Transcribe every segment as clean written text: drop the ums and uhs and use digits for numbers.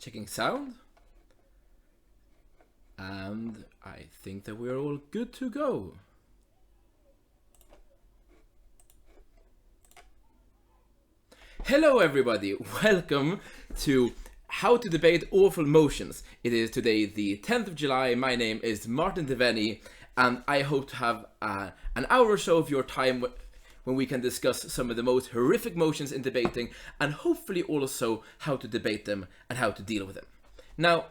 Checking sound. And I think that we're all good to go. Hello everybody, welcome to How to Debate Awful Motions. It is today the 10th of July, my name is Martin Devaney, and I hope to have an hour or so of your time when we can discuss some of the most horrific motions in debating, and hopefully also how to debate them and how to deal with them. Now,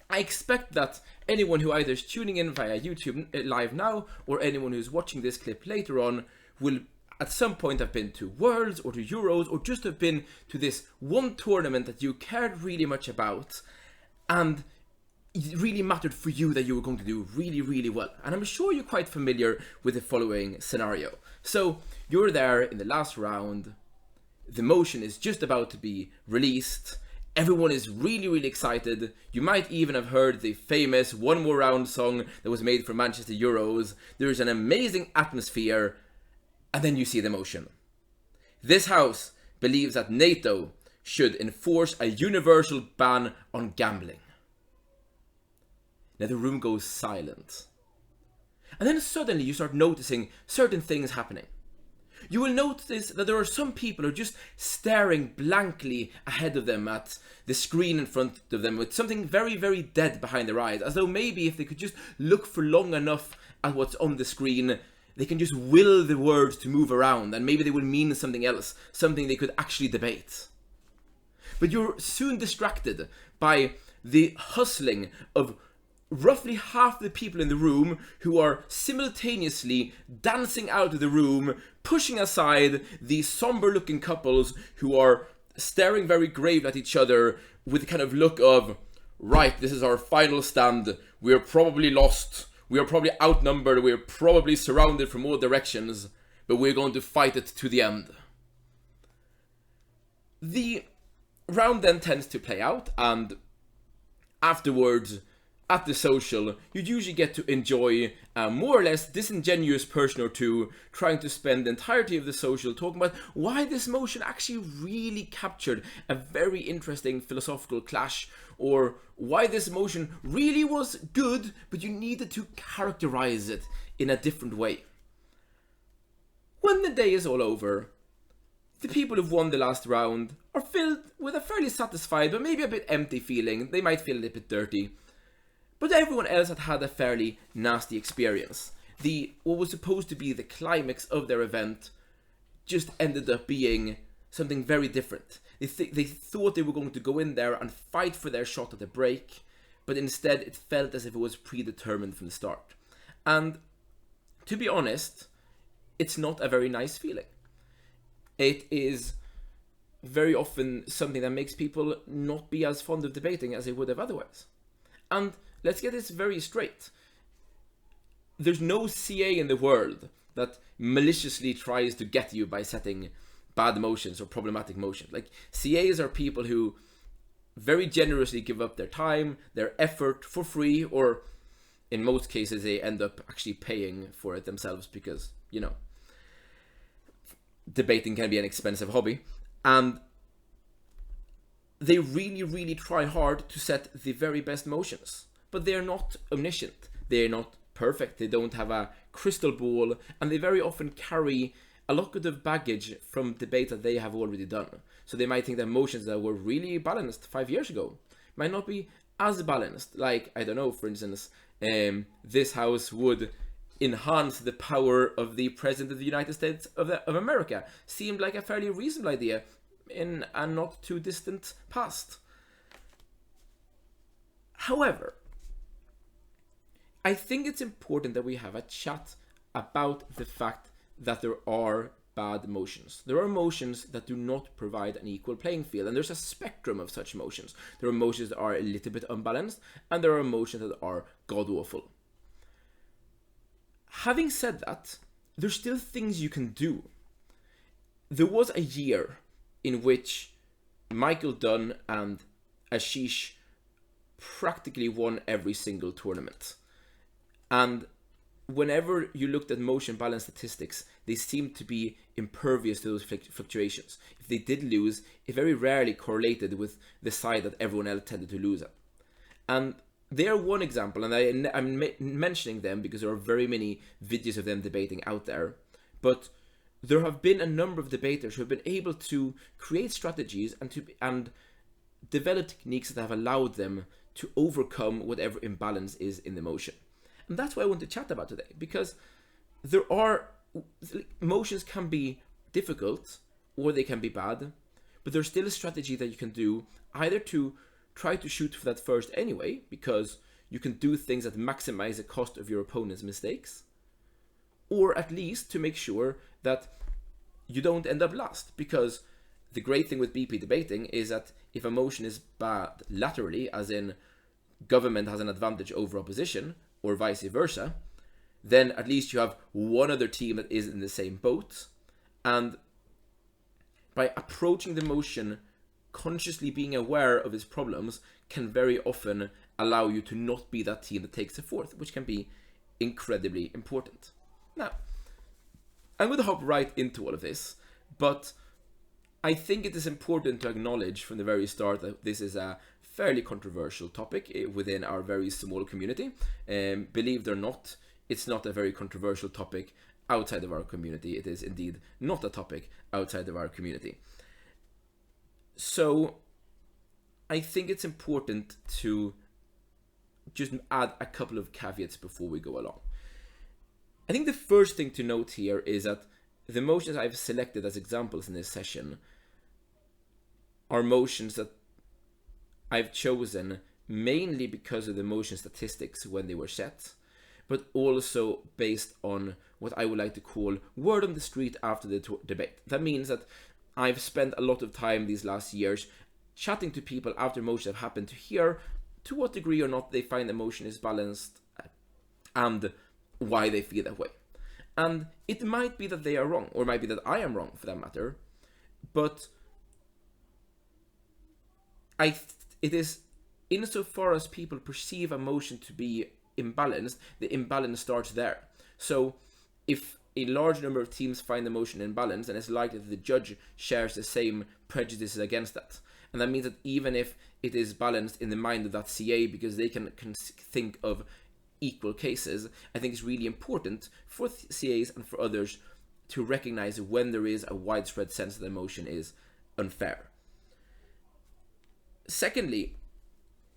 I expect that anyone who either is tuning in via YouTube live now, or anyone who's watching this clip later on, will at some point have been to Worlds or to Euros, or just have been to this one tournament that you cared really much about, and it really mattered for you that you were going to do really, really well. And I'm sure you're quite familiar with the following scenario. So, you're there in the last round, the motion is just about to be released, everyone is really, really excited, you might even have heard the famous One More Round song that was made for Manchester Euros, there's an amazing atmosphere, and then you see the motion. This house believes that NATO should enforce a universal ban on gambling. Now the room goes silent. And then suddenly you start noticing certain things happening. You will notice that there are some people who are just staring blankly ahead of them at the screen in front of them with something very, very dead behind their eyes, as though maybe if they could just look for long enough at what's on the screen, they can just will the words to move around, and maybe they will mean something else, something they could actually debate. But you're soon distracted by the hustling of roughly half the people in the room who are simultaneously dancing out of the room, pushing aside the somber looking couples who are staring very grave at each other with the kind of look of, right, this is our final stand, we're probably lost, we are probably outnumbered, we're probably surrounded from all directions, but we're going to fight it to the end. The round then tends to play out, and afterwards, at the social, you'd usually get to enjoy a more or less disingenuous person or two trying to spend the entirety of the social talking about why this motion actually really captured a very interesting philosophical clash, or why this motion really was good, but you needed to characterize it in a different way. When the day is all over, the people who've won the last round are filled with a fairly satisfied but maybe a bit empty feeling. They might feel a little bit dirty. But everyone else had had a fairly nasty experience. What was supposed to be the climax of their event just ended up being something very different. They thought they were going to go in there and fight for their shot at the break, but instead it felt as if it was predetermined from the start. And to be honest, it's not a very nice feeling. It is very often something that makes people not be as fond of debating as they would have otherwise. And let's get this very straight. There's no CA in the world that maliciously tries to get you by setting bad motions or problematic motions. Like, CAs are people who very generously give up their time, their effort for free, or in most cases they end up actually paying for it themselves because, you know, debating can be an expensive hobby. And they really, really try hard to set the very best motions. But they're not omniscient. They're not perfect. They don't have a crystal ball. And they very often carry a lot of baggage from debate that they have already done. So they might think that motions that were really balanced 5 years ago might not be as balanced. Like, I don't know, for instance, this house would enhance the power of the President of the United States of America. Seemed like a fairly reasonable idea in a not too distant past. However, I think it's important that we have a chat about the fact that there are bad motions. There are motions that do not provide an equal playing field, and there's a spectrum of such motions. There are motions that are a little bit unbalanced, and there are motions that are god-awful. Having said that, there's still things you can do. There was a year in which Michael Dunn and Ashish practically won every single tournament. And whenever you looked at motion balance statistics, they seemed to be impervious to those fluctuations. If they did lose, it very rarely correlated with the side that everyone else tended to lose at. And they are one example, and I'm mentioning them because there are very many videos of them debating out there. But there have been a number of debaters who have been able to create strategies and develop techniques that have allowed them to overcome whatever imbalance is in the motion. And that's what I want to chat about today, because motions can be difficult or they can be bad, but there's still a strategy that you can do, either to try to shoot for that first anyway, because you can do things that maximize the cost of your opponent's mistakes, or at least to make sure that you don't end up last. Because the great thing with BP debating is that if a motion is bad laterally, as in government has an advantage over opposition, or vice versa, then at least you have one other team that is in the same boat. And by approaching the motion consciously, being aware of its problems, can very often allow you to not be that team that takes the fourth, which can be incredibly important. Now, I'm going to hop right into all of this, but I think it is important to acknowledge from the very start that this is a fairly controversial topic within our very small community. Believe it or not, it's not a very controversial topic outside of our community. It is indeed not a topic outside of our community. So I think it's important to just add a couple of caveats before we go along. I think the first thing to note here is that the motions I've selected as examples in this session are motions that I've chosen mainly because of the motion statistics when they were set, but also based on what I would like to call word on the street after the debate. That means that I've spent a lot of time these last years chatting to people after motions have happened to hear to what degree or not they find the motion is balanced and why they feel that way. And it might be that they are wrong, or it might be that I am wrong for that matter, but it is insofar as people perceive a motion to be imbalanced, the imbalance starts there. So if a large number of teams find the motion imbalanced, then it's likely that the judge shares the same prejudices against that. And that means that even if it is balanced in the mind of that CA, because they can think of equal cases, I think it's really important for CAs and for others to recognize when there is a widespread sense that the motion is unfair. Secondly,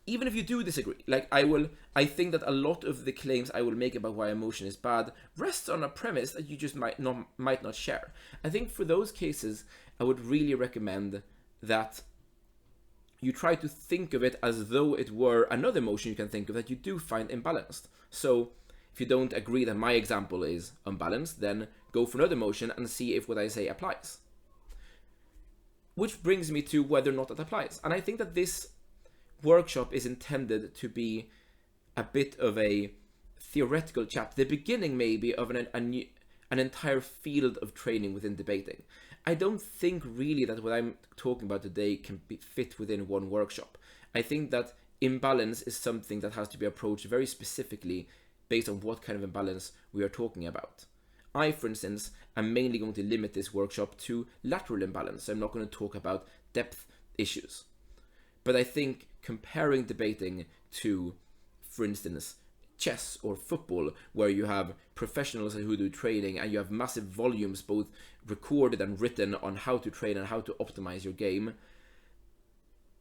even if you do disagree, I think that a lot of the claims I will make about why a motion is bad rests on a premise that you just might not share. I think for those cases, I would really recommend that you try to think of it as though it were another motion you can think of that you do find imbalanced. So if you don't agree that my example is unbalanced, then go for another motion and see if what I say applies. Which brings me to whether or not it applies. And I think that this workshop is intended to be a bit of a theoretical chat, the beginning maybe of an entire field of training within debating. I don't think really that what I'm talking about today can fit within one workshop. I think that imbalance is something that has to be approached very specifically based on what kind of imbalance we are talking about. I, for instance, am mainly going to limit this workshop to lateral imbalance. I'm not going to talk about depth issues. But I think comparing debating to, for instance, chess or football, where you have professionals who do training and you have massive volumes both recorded and written on how to train and how to optimize your game,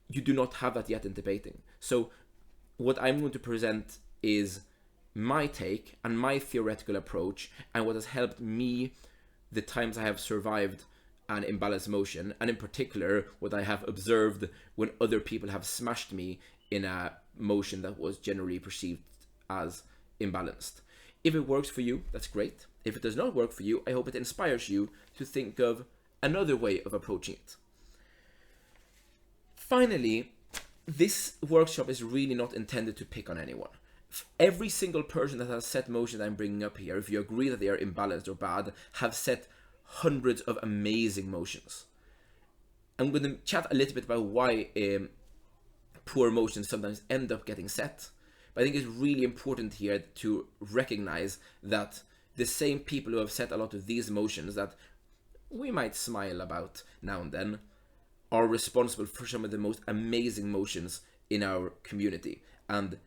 you do not have that yet in debating. So what I'm going to present is my take and my theoretical approach and what has helped me the times I have survived an imbalanced motion, and in particular what I have observed when other people have smashed me in a motion that was generally perceived as imbalanced. If it works for you, that's great. If it does not work for you, I hope it inspires you to think of another way of approaching it. Finally, this workshop is really not intended to pick on anyone. Every single person that has set motions I'm bringing up here, if you agree that they are imbalanced or bad, have set hundreds of amazing motions. I'm going to chat a little bit about why poor motions sometimes end up getting set, but But I think it's really important here to recognize that the same people who have set a lot of these emotions that we might smile about now and then are responsible for some of the most amazing emotions in our community. And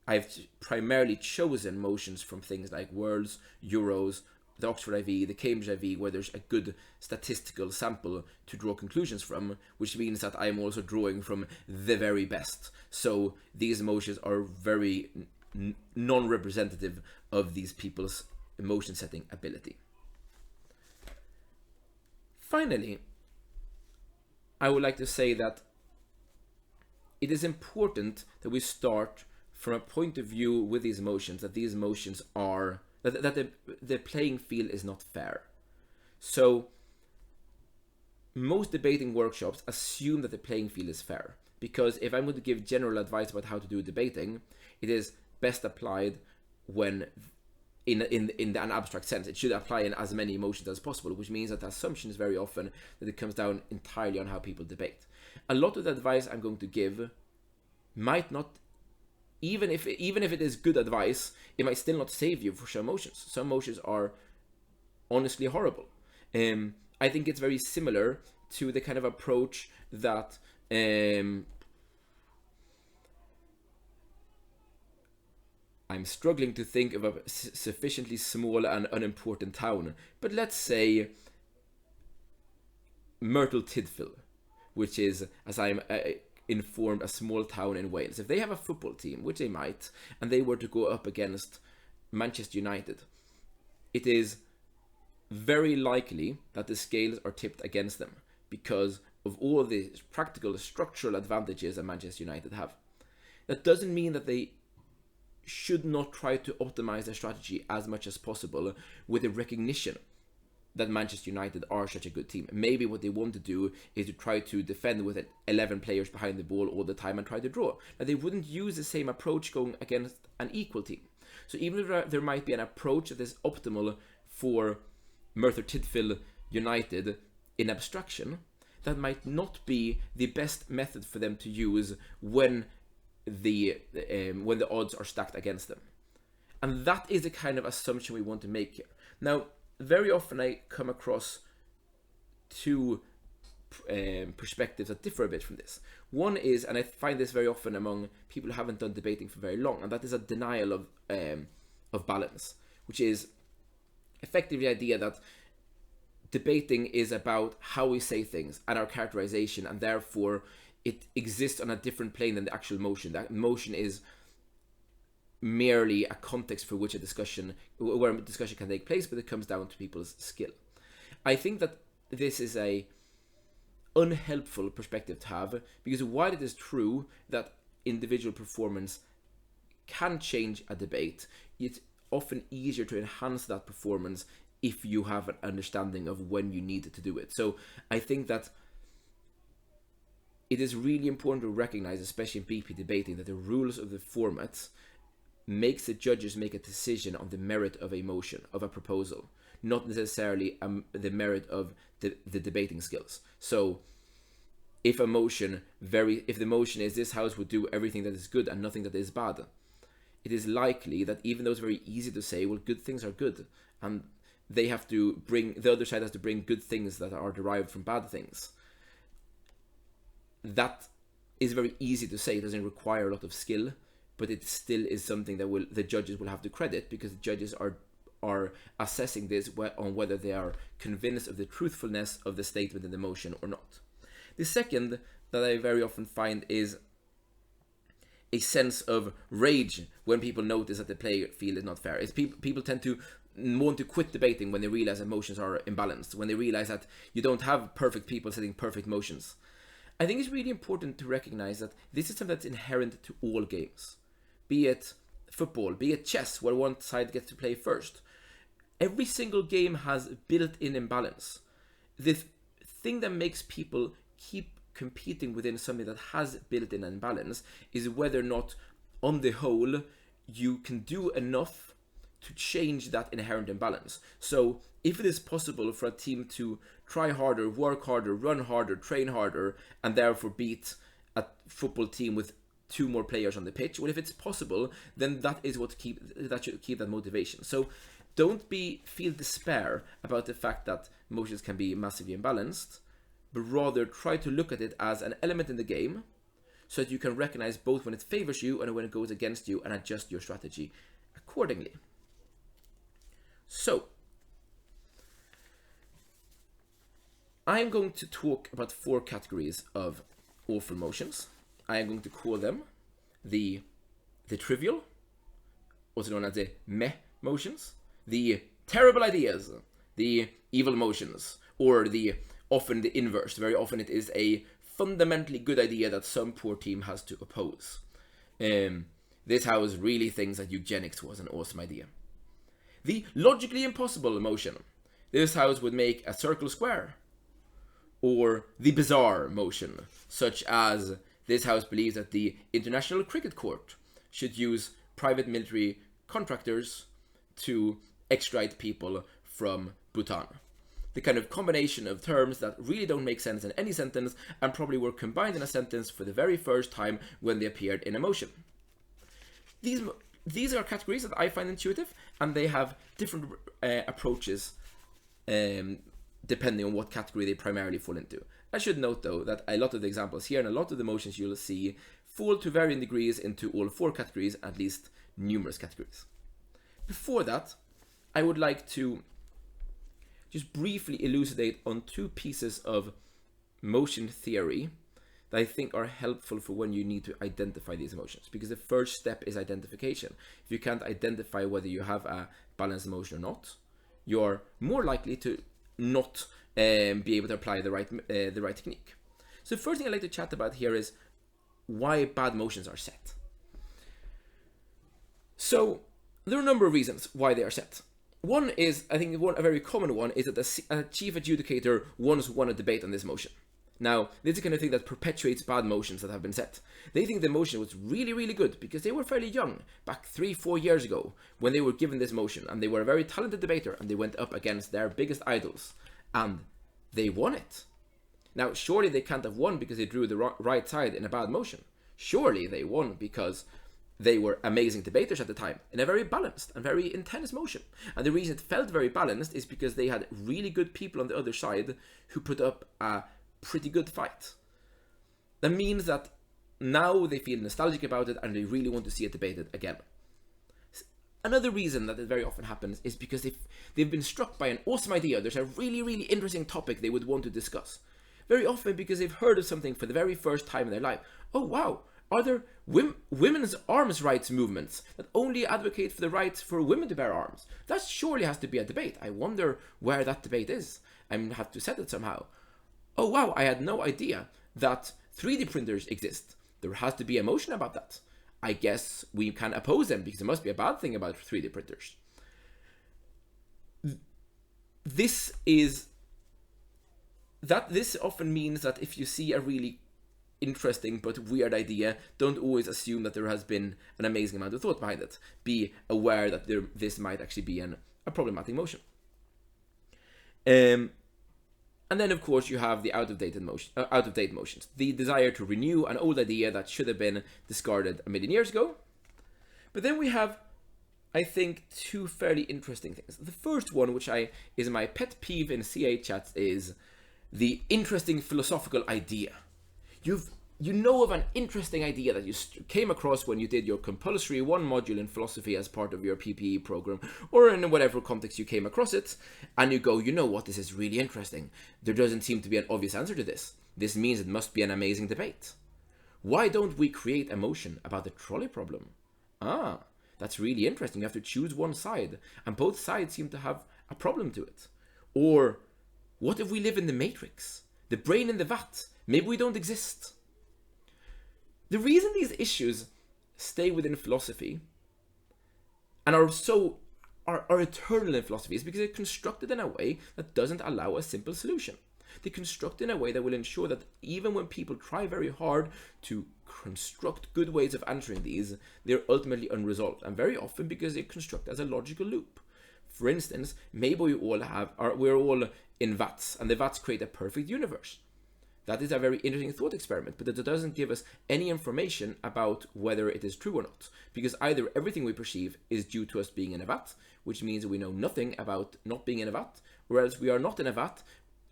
I've primarily chosen motions from things like Worlds, Euros, the Oxford IV, the Cambridge IV, where there's a good statistical sample to draw conclusions from, which means that I'm also drawing from the very best. So these emotions are very non-representative of these people's emotion setting ability. Finally, I would like to say that it is important that we start from a point of view with these emotions, that these emotions are, that the playing field is not fair. So most debating workshops assume that the playing field is fair, because if I'm going to give general advice about how to do debating, it is best applied when in an abstract sense. It should apply in as many emotions as possible, which means that the assumption is very often that it comes down entirely on how people debate. A lot of the advice I'm going to give might not, even if it is good advice, it might still not save you for some emotions. Some emotions are honestly horrible. I think it's very similar to the kind of approach that I'm struggling to think of a sufficiently small and unimportant town, but let's say Myrtle Tydfil, which is, as I'm informed, a small town in Wales. If they have a football team, which they might, and they were to go up against Manchester United, it is very likely that the scales are tipped against them because of all the practical structural advantages that Manchester United have. That doesn't mean that they should not try to optimize their strategy as much as possible with the recognition that Manchester United are such a good team. Maybe what they want to do is to try to defend with 11 players behind the ball all the time and try to draw. Now, they wouldn't use the same approach going against an equal team. So even if there might be an approach that is optimal for Merthyr Tydfil United in abstraction, that might not be the best method for them to use when the odds are stacked against them. And that is the kind of assumption we want to make here. Now, very often I come across two perspectives that differ a bit from this. One is, and I find this very often among people who haven't done debating for very long, and that is a denial of balance, which is effectively the idea that debating is about how we say things and our characterization, and therefore it exists on a different plane than the actual motion. That motion is merely a context for which where a discussion can take place, but it comes down to people's skill. I think that this is a unhelpful perspective to have, because while it is true that individual performance can change a debate, it's often easier to enhance that performance if you have an understanding of when you need to do it. So I think that it is really important to recognize, especially in BP debating, that the rules of the format makes the judges make a decision on the merit of a motion, of a proposal, not necessarily the merit of the debating skills. So if the motion is this house would do everything that is good and nothing that is bad, it is likely that even though it's very easy to say, well, good things are good, and the other side has to bring good things that are derived from bad things. That is very easy to say. It doesn't require a lot of skill, but it still is something that the judges will have to credit, because the judges are assessing this on whether they are convinced of the truthfulness of the statement in the motion or not. The second that I very often find is a sense of rage when people notice that the play field is not fair. It's people tend to want to quit debating when they realize that motions are imbalanced, when they realize that you don't have perfect people setting perfect motions. I think it's really important to recognize that this is something that's inherent to all games. Be it football, be it chess, where one side gets to play first. Every single game has built-in imbalance. The thing that makes people keep competing within something that has built-in imbalance is whether or not, on the whole, you can do enough to change that inherent imbalance. So if it is possible for a team to try harder, work harder, run harder, train harder, and therefore beat a football team with 2 more players on the pitch. Well, if it's possible, then that is what should keep that motivation. So don't feel despair about the fact that motions can be massively imbalanced, but rather try to look at it as an element in the game, so that you can recognize both when it favors you and when it goes against you, and adjust your strategy accordingly. So, I'm going to talk about 4 categories of awful motions. I am going to call them the trivial, also known as the meh motions, the terrible ideas, the evil motions, or often the inverse. Very often it is a fundamentally good idea that some poor team has to oppose. This house really thinks that eugenics was an awesome idea. The logically impossible motion. This house would make a circle square. Or the bizarre motion, such as this house believes that the International Cricket Court should use private military contractors to extradite people from Bhutan. The kind of combination of terms that really don't make sense in any sentence and probably were combined in a sentence for the very first time when they appeared in a motion. These are categories that I find intuitive, and they have different approaches depending on what category they primarily fall into. I should note though that a lot of the examples here and a lot of the motions you'll see fall to varying degrees into all 4 categories, at least numerous categories. Before that, I would like to just briefly elucidate on 2 pieces of motion theory that I think are helpful for when you need to identify these emotions, because the first step is identification. If you can't identify whether you have a balanced emotion or not, you're more likely to not be able to apply the right technique. So the first thing I'd like to chat about here is why bad motions are set. So there are a number of reasons why they are set. One is, I think a very common one is that a chief adjudicator once won a debate on this motion. Now, this is the kind of thing that perpetuates bad motions that have been set. They think the motion was really, really good because they were fairly young, back 3-4 years ago, when they were given this motion, and they were a very talented debater, and they went up against their biggest idols, and they won it. Now, surely they can't have won because they drew the right side in a bad motion. Surely they won because they were amazing debaters at the time, in a very balanced and very intense motion. And the reason it felt very balanced is because they had really good people on the other side who put up a pretty good fight. That means that now they feel nostalgic about it and they really want to see it debated again. Another reason that it very often happens is because they've been struck by an awesome idea. There's a really, really interesting topic they would want to discuss. Very often because they've heard of something for the very first time in their life. Oh wow, are there women's arms rights movements that only advocate for the rights for women to bear arms? That surely has to be a debate. I wonder where that debate is. I have to set it somehow. Oh wow, I had no idea that 3D printers exist. There has to be a motion about that. I guess we can oppose them because there must be a bad thing about 3D printers. This often means that if you see a really interesting but weird idea, don't always assume that there has been an amazing amount of thought behind it. Be aware that this might actually be a problematic motion. And then, of course, you have the out-of-date motions. The desire to renew an old idea that should have been discarded a million years ago. But then we have, I think, 2 fairly interesting things. The first one, which is my pet peeve in CA chats, is the interesting philosophical idea. You know of an interesting idea that you came across when you did your compulsory 1 module in philosophy as part of your PPE program, or in whatever context you came across it, and you go, you know what, this is really interesting. There doesn't seem to be an obvious answer to this. This means it must be an amazing debate. Why don't we create a motion about the trolley problem? Ah, that's really interesting. You have to choose one side, and both sides seem to have a problem to it. Or, what if we live in the Matrix? The brain in the vat? Maybe we don't exist. The reason these issues stay within philosophy and are eternal in philosophy is because they're constructed in a way that doesn't allow a simple solution. They're constructed in a way that will ensure that even when people try very hard to construct good ways of answering these, they're ultimately unresolved, and very often because they construct as a logical loop. For instance, maybe we're all in vats, and the vats create a perfect universe. That is a very interesting thought experiment, but it doesn't give us any information about whether it is true or not, because either everything we perceive is due to us being in a vat, which means we know nothing about not being in a vat, or else we are not in a vat,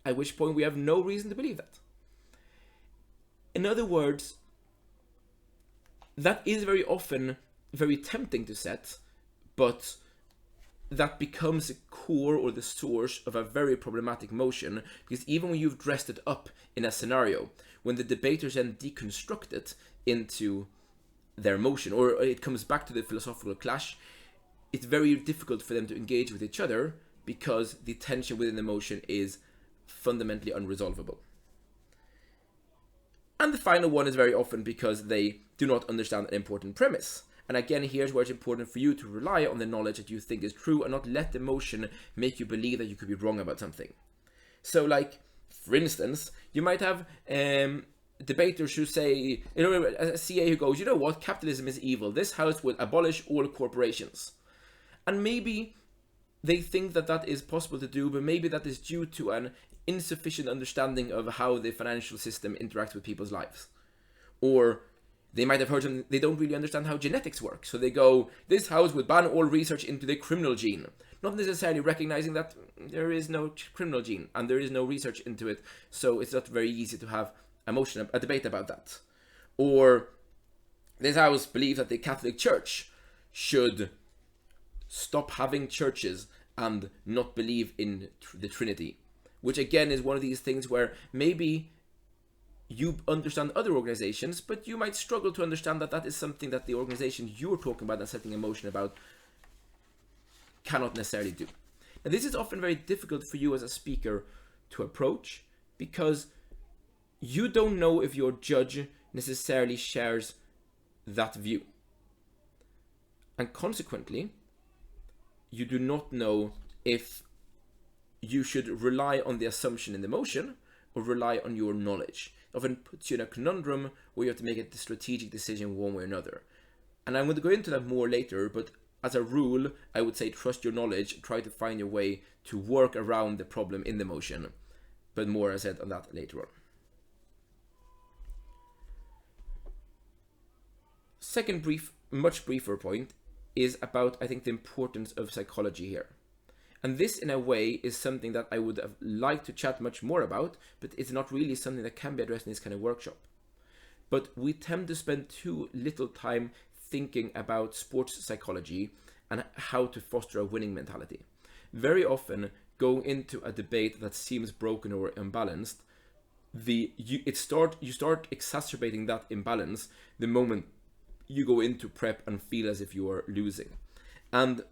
at which point we have no reason to believe that. In other words, that is very often very tempting to set, but that becomes a core or the source of a very problematic motion, because even when you've dressed it up in a scenario, when the debaters then deconstruct it into their motion, or it comes back to the philosophical clash, it's very difficult for them to engage with each other because the tension within the motion is fundamentally unresolvable. And the final one is very often because they do not understand an important premise. And again, here's where it's important for you to rely on the knowledge that you think is true and not let the emotion make you believe that you could be wrong about something. So, like, for instance, you might have debaters who say, a CA who goes, you know what, capitalism is evil. This house will abolish all corporations. And maybe they think that that is possible to do, but maybe that is due to an insufficient understanding of how the financial system interacts with people's lives. Or they might have heard something, they don't really understand how genetics work. So they go, this house would ban all research into the criminal gene. Not necessarily recognizing that there is no criminal gene and there is no research into it. So it's not very easy to have a debate about that. Or this house believes that the Catholic Church should stop having churches and not believe in the Trinity. Which again is one of these things where maybe you understand other organizations, but you might struggle to understand that that is something that the organization you're talking about and setting a motion about cannot necessarily do. Now, this is often very difficult for you as a speaker to approach because you don't know if your judge necessarily shares that view. And consequently, you do not know if you should rely on the assumption in the motion or rely on your knowledge. It often puts you in a conundrum where you have to make a strategic decision one way or another. And I'm going to go into that more later, but as a rule, I would say trust your knowledge, try to find your way to work around the problem in the motion. But more, as I said, on that later on. Second much briefer point is about, I think, the importance of psychology here. And this, in a way, is something that I would have liked to chat much more about, but it's not really something that can be addressed in this kind of workshop. But we tend to spend too little time thinking about sports psychology and how to foster a winning mentality. Very often, going into a debate that seems broken or imbalanced, you start exacerbating that imbalance the moment you go into prep and feel as if you are losing. And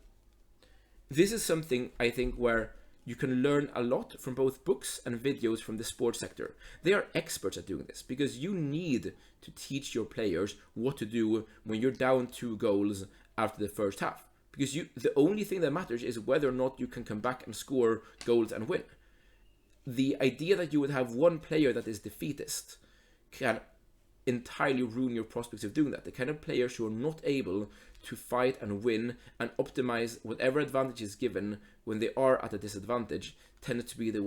this is something, I think, where you can learn a lot from both books and videos from the sports sector. They are experts at doing this because you need to teach your players what to do when you're down 2 goals after the first half. Because the only thing that matters is whether or not you can come back and score goals and win. The idea that you would have one player that is defeatist can entirely ruin your prospects of doing that. The kind of players who are not able to fight and win and optimize whatever advantage is given when they are at a disadvantage tend to be the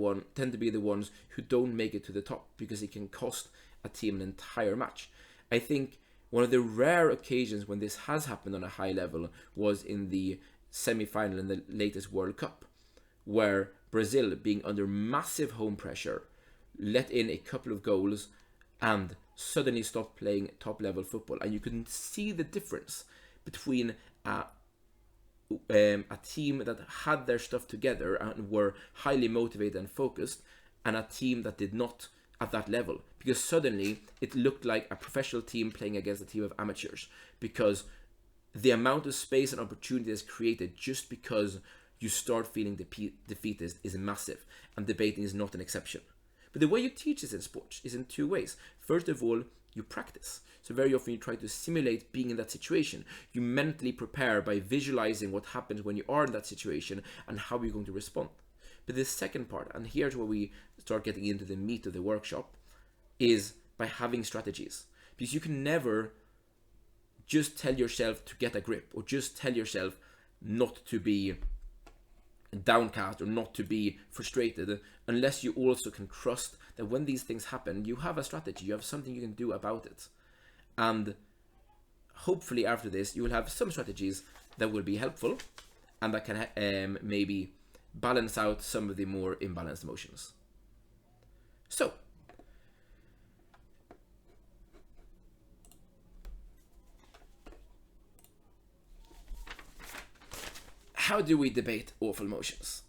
ones who don't make it to the top because it can cost a team an entire match. I think one of the rare occasions when this has happened on a high level was in the semi-final in the latest World Cup, where Brazil, being under massive home pressure, let in a couple of goals and suddenly stopped playing top level football. And you can see the difference between a team that had their stuff together and were highly motivated and focused, and a team that did not at that level, because suddenly it looked like a professional team playing against a team of amateurs, because the amount of space and opportunity that's created just because you start feeling defeatist is massive, and debating is not an exception. But the way you teach this in sports is in 2 ways. First of all, you practice. So very often you try to simulate being in that situation. You mentally prepare by visualizing what happens when you are in that situation and how you're going to respond. But the second part, and here's where we start getting into the meat of the workshop, is by having strategies. Because you can never just tell yourself to get a grip or just tell yourself not to be downcast or not to be frustrated unless you also can trust that when these things happen, you have a strategy, you have something you can do about it. And hopefully after this, you will have some strategies that will be helpful and that can maybe balance out some of the more imbalanced emotions. So, how do we debate awful emotions?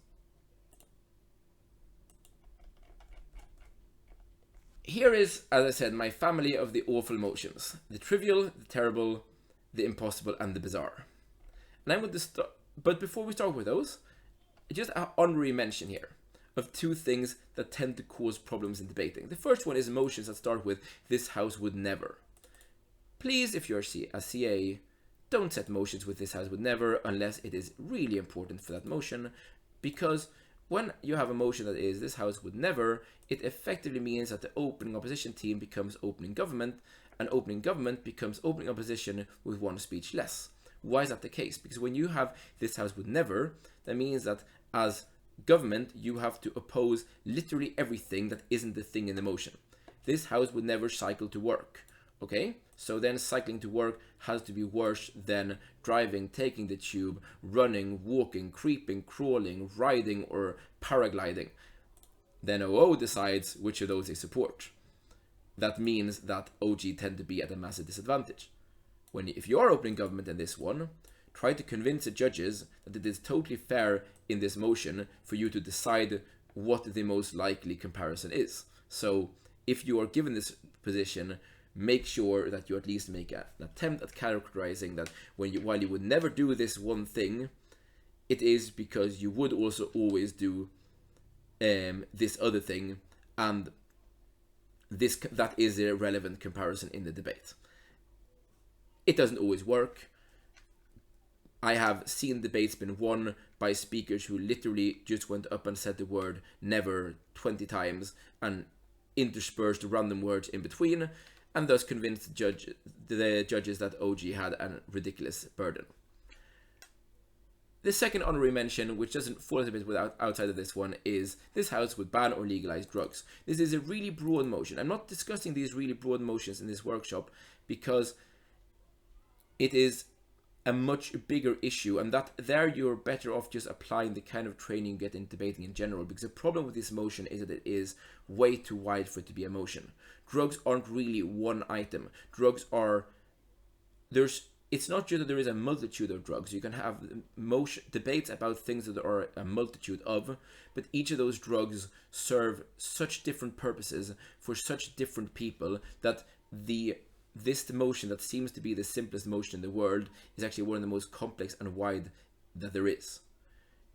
Here is, as I said, my family of the awful emotions: the trivial, the terrible, the impossible, and the bizarre. And I'm going to start, but before we start with those, just an honorary mention here of two things that tend to cause problems in debating. The first one is emotions that start with "this house would never." Please, if you're a CA, don't set motions with "this house would never" unless it is really important for that motion, because when you have a motion that is "this house would never," it effectively means that the opening opposition team becomes opening government, and opening government becomes opening opposition with one speech less. Why is that the case? Because when you have "this house would never," that means that as government, you have to oppose literally everything that isn't the thing in the motion. This house would never cycle to work. Okay, so then cycling to work has to be worse than driving, taking the tube, running, walking, creeping, crawling, riding, or paragliding. Then OO decides which of those they support. That means that OG tend to be at a massive disadvantage. If you are opening government in this one, try to convince the judges that it is totally fair in this motion for you to decide what the most likely comparison is. So if you are given this position, make sure that you at least make an attempt at characterizing that while you would never do this one thing, it is because you would also always do this other thing, and that is a relevant comparison in the debate. It doesn't always work. I have seen debates been won by speakers who literally just went up and said the word "never" 20 times and interspersed random words in between, and thus convinced the judges that OG had a ridiculous burden. The second honorary mention, which doesn't fall a bit outside of this one, is "this house would ban or legalize drugs." This is a really broad motion. I'm not discussing these really broad motions in this workshop because it is a much bigger issue, and that there you're better off just applying the kind of training you get in debating in general, because the problem with this motion is that it is way too wide for it to be a motion. Drugs aren't really one item. Drugs are, it's not just that there is a multitude of drugs. You can have debates about things that there are a multitude of, but each of those drugs serve such different purposes for such different people that this motion that seems to be the simplest motion in the world is actually one of the most complex and wide that there is.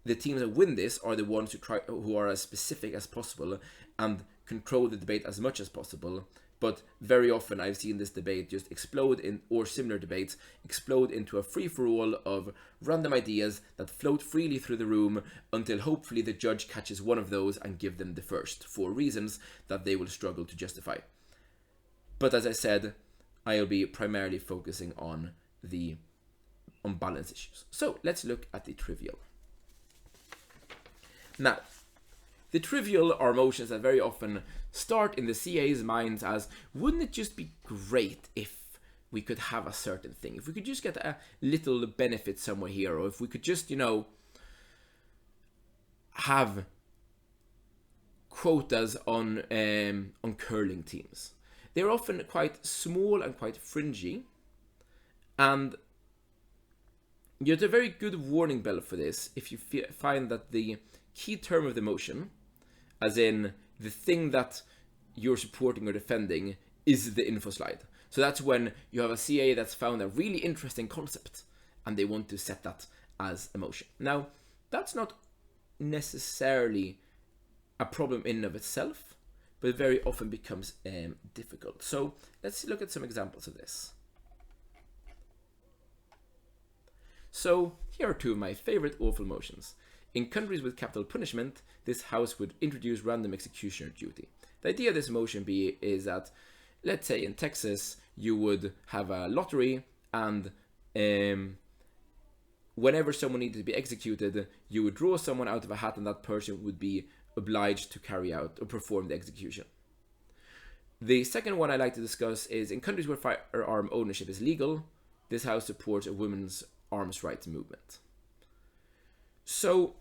The teams that win this are the ones who are as specific as possible and control the debate as much as possible. But very often I've seen this debate just or similar debates explode into a free-for-all of random ideas that float freely through the room until hopefully the judge catches one of those and give them the first for reasons that they will struggle to justify. But as I said, I'll be primarily focusing on the balance issues. So let's look at the trivial. Now, the trivial are motions that very often start in the CA's minds as, wouldn't it just be great if we could have a certain thing? If we could just get a little benefit somewhere here, or if we could just, have quotas on curling teams. They're often quite small and quite fringy, and there's a very good warning bell for this if you find that the key term of the motion, as in the thing that you're supporting or defending, is the info slide. So that's when you have a CA that's found a really interesting concept and they want to set that as a motion. Now, that's not necessarily a problem in and of itself, but it very often becomes difficult. So let's look at some examples of this. So here are two of my favorite awful motions. In countries with capital punishment, this house would introduce random executioner duty. The idea of this motion is that, let's say in Texas, you would have a lottery, and whenever someone needed to be executed, you would draw someone out of a hat and that person would be obliged to carry out or perform the execution. The second one I like to discuss is in countries where firearm ownership is legal, this house supports a women's arms rights movement. So,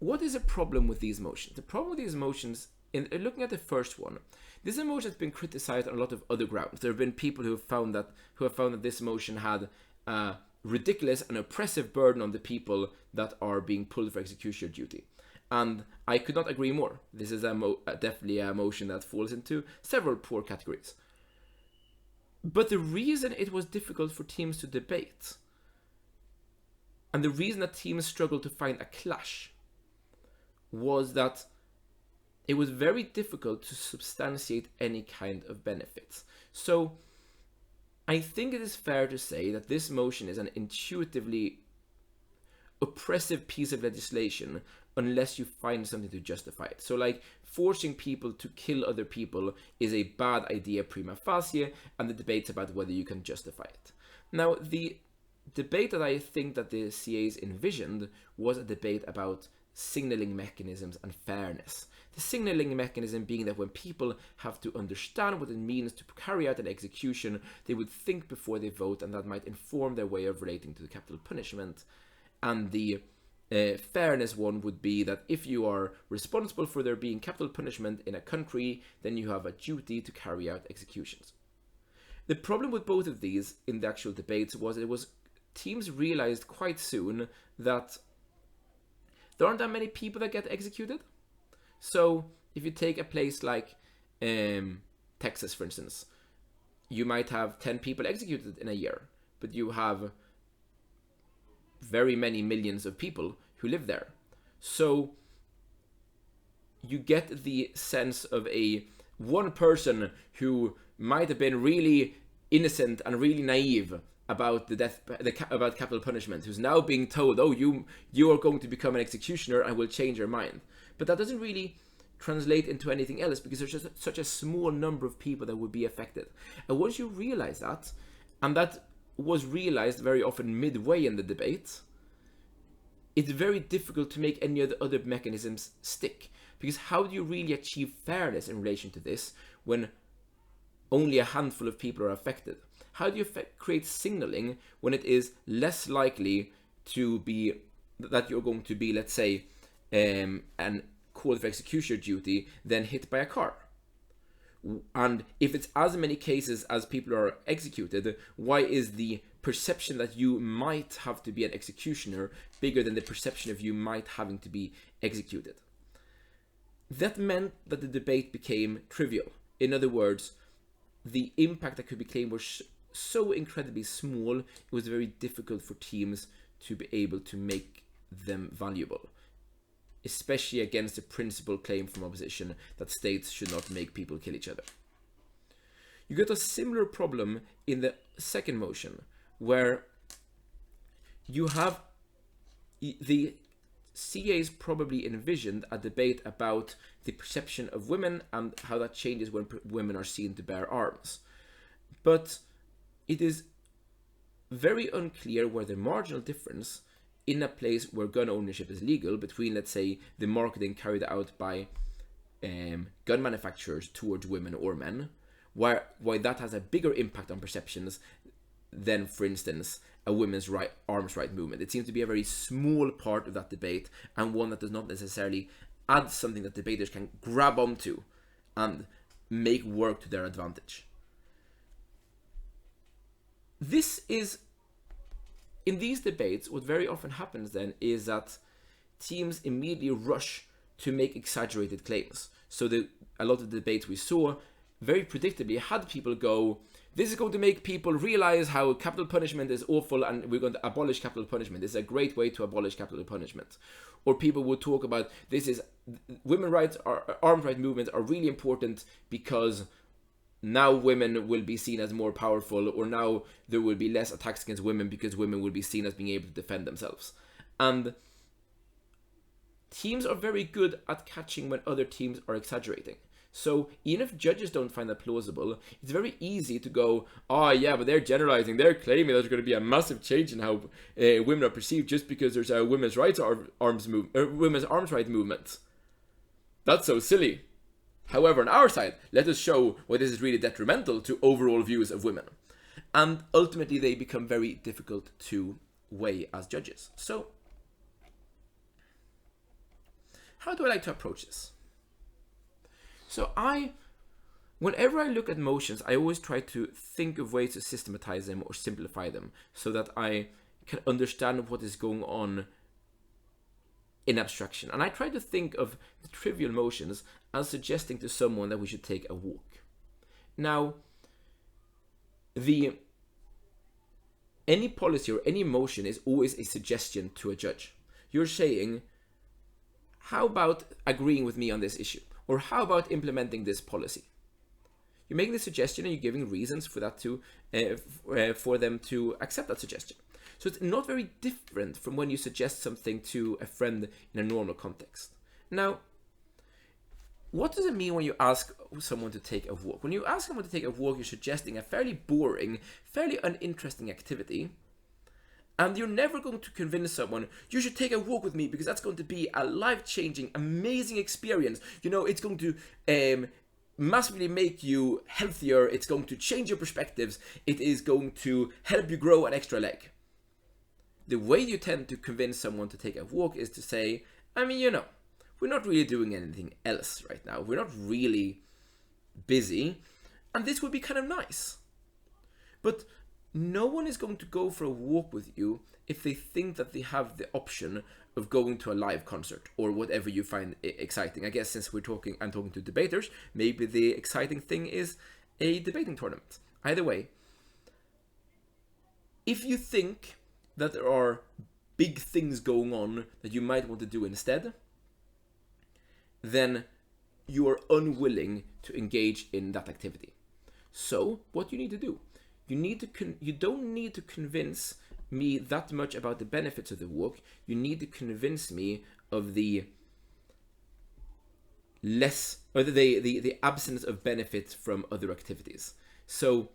what is a problem with these motions? The problem with these motions, in looking at the first one, this motion has been criticized on a lot of other grounds. There have been people who have found that this motion had a ridiculous and oppressive burden on the people that are being pulled for execution duty. And I could not agree more. This is definitely a motion that falls into several poor categories. But the reason it was difficult for teams to debate, and the reason that teams struggled to find a clash, was that it was very difficult to substantiate any kind of benefits. So I think it is fair to say that this motion is an intuitively oppressive piece of legislation unless you find something to justify it. So like forcing people to kill other people is a bad idea prima facie, and the debate's about whether you can justify it. Now, the debate that I think that the CAs envisioned was a debate about signaling mechanisms and fairness. The signaling mechanism being that when people have to understand what it means to carry out an execution, they would think before they vote, and that might inform their way of relating to the capital punishment. And the fairness one would be that if you are responsible for there being capital punishment in a country, then you have a duty to carry out executions. The problem with both of these in the actual debates was teams realized quite soon that there aren't that many people that get executed. So if you take a place like Texas, for instance, you might have 10 people executed in a year, but you have very many millions of people who live there. So you get the sense of one person who might have been really innocent and really naive about about capital punishment, who's now being told, oh, you are going to become an executioner and will change your mind. But that doesn't really translate into anything else because there's just such a small number of people that would be affected. And once you realize that, and that was realized very often midway in the debate, it's very difficult to make any of the other mechanisms stick. Because how do you really achieve fairness in relation to this when only a handful of people are affected? How do you create signaling when it is less likely to be that you're going to be, let's say, an called for execution duty than hit by a car? And if it's as many cases as people are executed, why is the perception that you might have to be an executioner bigger than the perception of you might having to be executed? That meant that the debate became trivial. In other words, the impact that could be claimed was so incredibly small, it was very difficult for teams to be able to make them valuable, especially against the principal claim from opposition that states should not make people kill each other. You get a similar problem in the second motion, where you have the CAs probably envisioned a debate about the perception of women and how that changes when women are seen to bear arms. But it is very unclear where the marginal difference in a place where gun ownership is legal between, let's say, the marketing carried out by gun manufacturers towards women or men, why that has a bigger impact on perceptions than, for instance, a women's arms right movement. It seems to be a very small part of that debate, and one that does not necessarily add something that debaters can grab onto and make work to their advantage. This is, in these debates, what very often happens then is that teams immediately rush to make exaggerated claims. So a lot of the debates we saw very predictably had people go, this is going to make people realize how capital punishment is awful and we're going to abolish capital punishment. This is a great way to abolish capital punishment. Or people would talk about, women's rights, arms rights movements are really important because now women will be seen as more powerful, or now there will be less attacks against women because women will be seen as being able to defend themselves. And teams are very good at catching when other teams are exaggerating. So even if judges don't find that plausible, it's very easy to go, oh yeah, but they're generalizing, they're claiming there's going to be a massive change in how women are perceived just because there's a women's arms right movement. That's so silly. However, on our side, let us show why this is really detrimental to overall views of women. And ultimately, they become very difficult to weigh as judges. So, how do I like to approach this? So whenever I look at motions, I always try to think of ways to systematize them or simplify them so that I can understand what is going on in abstraction. And I try to think of the trivial motions as suggesting to someone that we should take a walk. Now, any policy or any motion is always a suggestion to a judge. You're saying, how about agreeing with me on this issue? Or how about implementing this policy? You're making the suggestion and you're giving reasons for that for them to accept that suggestion. So it's not very different from when you suggest something to a friend in a normal context. Now, what does it mean when you ask someone to take a walk? When you ask someone to take a walk, you're suggesting a fairly boring, fairly uninteresting activity. And you're never going to convince someone, you should take a walk with me because that's going to be a life-changing, amazing experience. You know, it's going to massively make you healthier. It's going to change your perspectives. It is going to help you grow an extra leg. The way you tend to convince someone to take a walk is to say, I mean, you know, we're not really doing anything else right now. We're not really busy. And this would be kind of nice. But no one is going to go for a walk with you if they think that they have the option of going to a live concert or whatever you find exciting. I guess since I'm talking to debaters, maybe the exciting thing is a debating tournament. Either way, if you think that there are big things going on that you might want to do instead, then you are unwilling to engage in that activity. So what you need to do, you don't need to convince me that much about the benefits of the walk. You need to convince me of the absence of benefits from other activities. So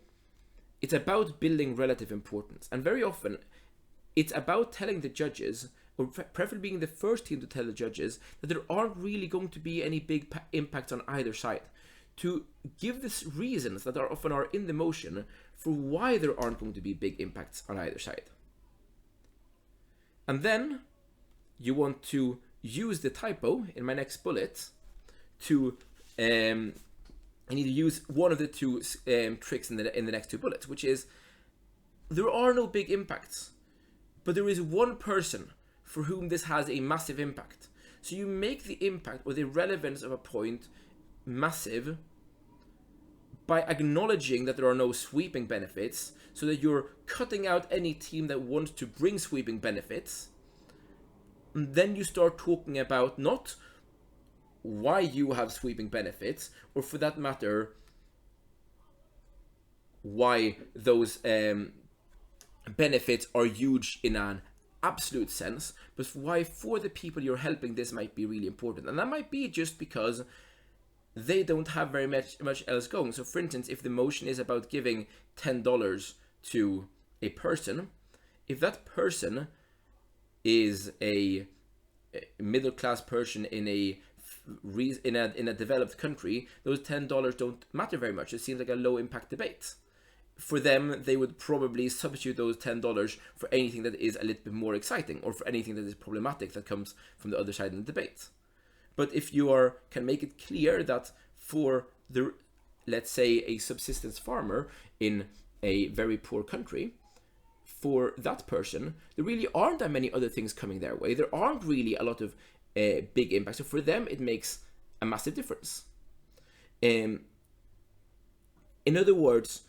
it's about building relative importance. And very often it's about telling the judges, or preferably being the first team to tell the judges, that there aren't really going to be any big impacts on either side. To give the reasons that often are in the motion for why there aren't going to be big impacts on either side. And then you want to use the typo in my next bullet to I need to use one of the two tricks in the next two bullets, which is there are no big impacts, but there is one person for whom this has a massive impact. So you make the impact or the relevance of a point massive by acknowledging that there are no sweeping benefits, so that you're cutting out any team that wants to bring sweeping benefits. And then you start talking about not why you have sweeping benefits, or for that matter, why those benefits are huge in an absolute sense, but why for the people you're helping this might be really important. And that might be just because they don't have very much else going. So for instance, if the motion is about giving $10 to a person, if that person is a middle-class person in a developed country, those $10 don't matter very much. It seems like a low-impact debate. For them, they would probably substitute those $10 for anything that is a little bit more exciting, or for anything that is problematic that comes from the other side in the debate. But if you can make it clear that for the, let's say, a subsistence farmer in a very poor country, for that person, there really aren't that many other things coming their way. There aren't really a lot of big impacts. So for them, it makes a massive difference. In other words,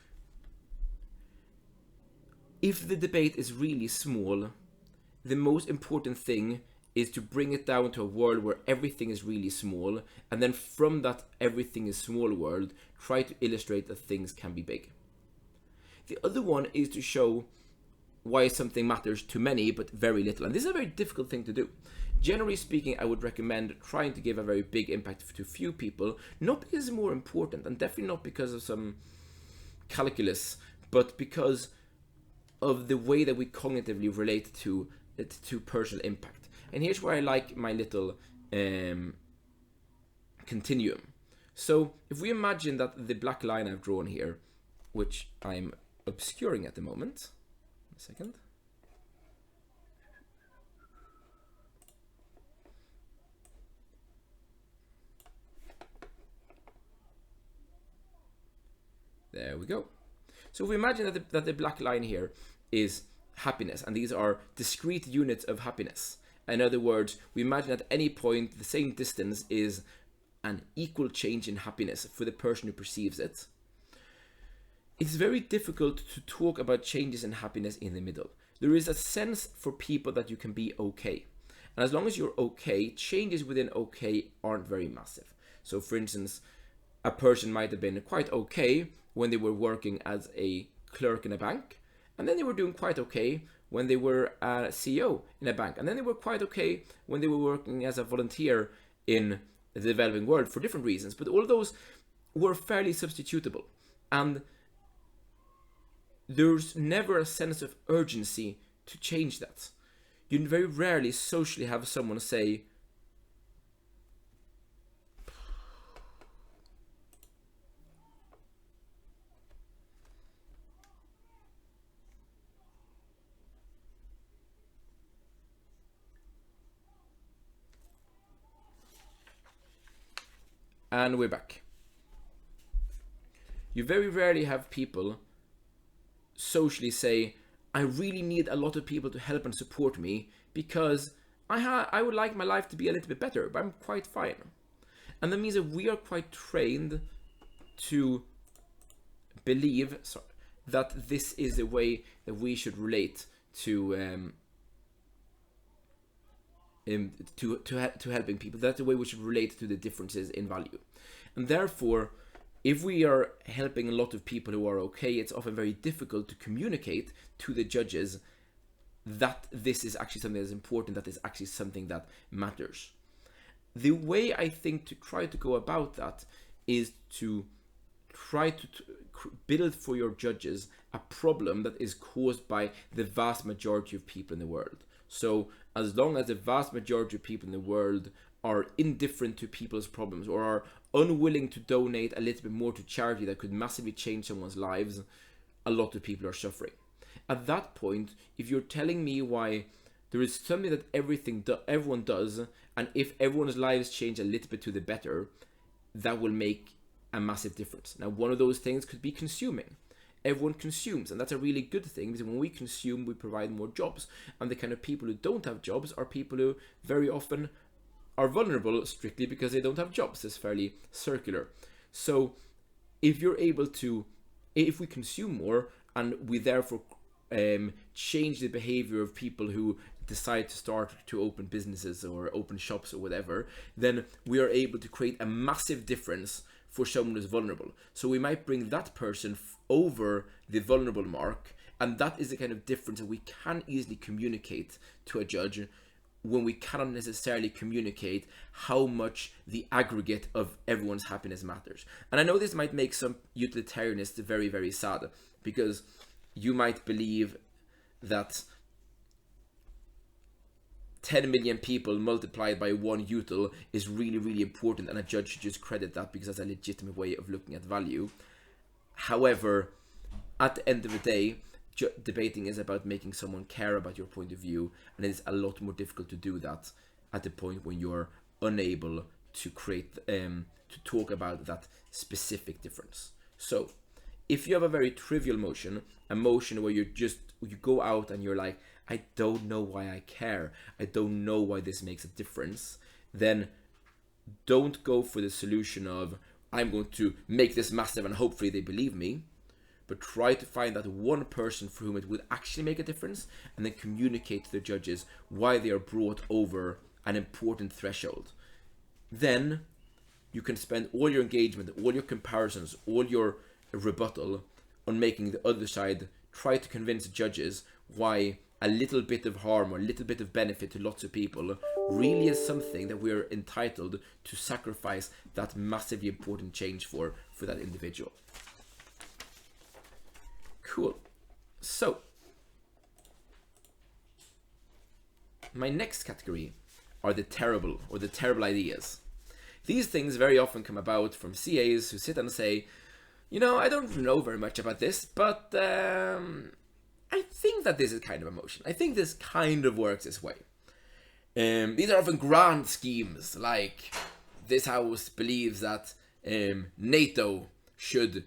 if the debate is really small, the most important thing is to bring it down to a world where everything is really small, and then from that everything is small world, try to illustrate that things can be big. The other one is to show why something matters to many but very little, and this is a very difficult thing to do, generally speaking, I would recommend trying to give a very big impact to few people, not because it's more important, and definitely not because of some calculus, but because of the way that we cognitively relate to personal impact. And here's where I like my little continuum. So if we imagine that the black line I've drawn here, which I'm obscuring at the moment, a second. There we go. So if we imagine that the black line here is happiness, and these are discrete units of happiness. In other words, we imagine at any point the same distance is an equal change in happiness for the person who perceives it. It's very difficult to talk about changes in happiness in the middle. There is a sense for people that you can be okay. And as long as you're okay, changes within okay aren't very massive. So for instance, a person might have been quite okay when they were working as a clerk in a bank, and then they were doing quite okay when they were a CEO in a bank, and then they were quite okay when they were working as a volunteer in the developing world for different reasons. But all of those were fairly substitutable, and there's never a sense of urgency to change that. You very rarely socially have someone say, and we're back. You very rarely have people socially say, I really need a lot of people to help and support me because I would like my life to be a little bit better, but I'm quite fine. And that means that we are quite trained to believe that this is the way that we should relate to helping people. That's the way we should relate to the differences in value. And therefore, if we are helping a lot of people who are okay, it's often very difficult to communicate to the judges that this is actually something that's important, that is actually something that matters. The way I think to try to go about that is to try to build for your judges a problem that is caused by the vast majority of people in the world. So as long as the vast majority of people in the world are indifferent to people's problems or are unwilling to donate a little bit more to charity that could massively change someone's lives, a lot of people are suffering. At that point, if you're telling me why there is something that everyone does, and if everyone's lives change a little bit to the better, that will make a massive difference. Now, one of those things could be consuming. Everyone consumes, and that's a really good thing, because when we consume, we provide more jobs. And the kind of people who don't have jobs are people who very often are vulnerable strictly because they don't have jobs. It's fairly circular. So if we consume more and we therefore change the behavior of people who decide to start to open businesses or open shops or whatever, then we are able to create a massive difference for someone who's vulnerable. So we might bring that person over the vulnerable mark, and that is the kind of difference that we can easily communicate to a judge when we cannot necessarily communicate how much the aggregate of everyone's happiness matters. And I know this might make some utilitarianists very, very sad, because you might believe that 10 million people multiplied by one util is really, really important, and a judge should just credit that because that's a legitimate way of looking at value. However, at the end of the day, debating is about making someone care about your point of view, and it's a lot more difficult to do that at the point when you're unable to create to talk about that specific difference. So if you have a very trivial motion, a motion where you go out and you're like, I don't know why I care, I don't know why this makes a difference, then don't go for the solution of I'm going to make this massive and hopefully they believe me. But try to find that one person for whom it would actually make a difference, and then communicate to the judges why they are brought over an important threshold. Then you can spend all your engagement, all your comparisons, all your rebuttal on making the other side try to convince judges why a little bit of harm or a little bit of benefit to lots of people really is something that we're entitled to sacrifice that massively important change for that individual. Cool. So, my next category are the terrible ideas. These things very often come about from CAs who sit and say, you know, I don't know very much about this, but I think that this is kind of a motion. I think this kind of works this way. These are often grand schemes, like this house believes that NATO should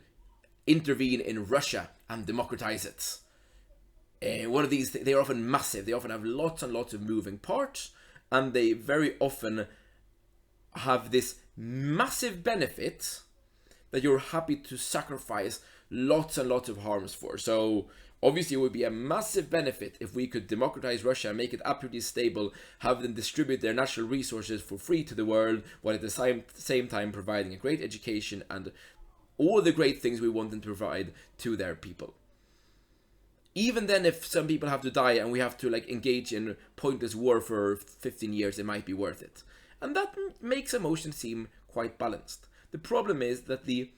intervene in Russia and democratize it. One of these, they are often massive. They often have lots and lots of moving parts, and they very often have this massive benefit that you're happy to sacrifice lots and lots of harms for. So obviously it would be a massive benefit if we could democratize Russia, make it absolutely stable, have them distribute their natural resources for free to the world, while at the same time providing a great education and all the great things we want them to provide to their people. Even then, if some people have to die and we have to like engage in pointless war for 15 years, it might be worth it. And that makes a motion seem quite balanced. The problem is that the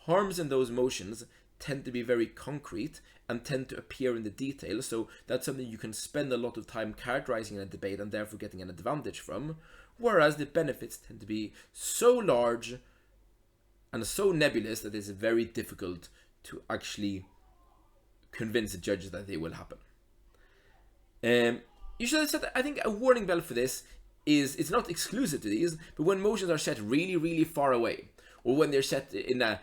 harms in those motions tend to be very concrete and tend to appear in the details, so that's something you can spend a lot of time characterizing in a debate and therefore getting an advantage from, whereas the benefits tend to be so large and so nebulous that it's very difficult to actually convince the judges that they will happen. You should have set, I think, a warning bell for this is it's not exclusive to these, but when motions are set really, really far away, or when they're set in a,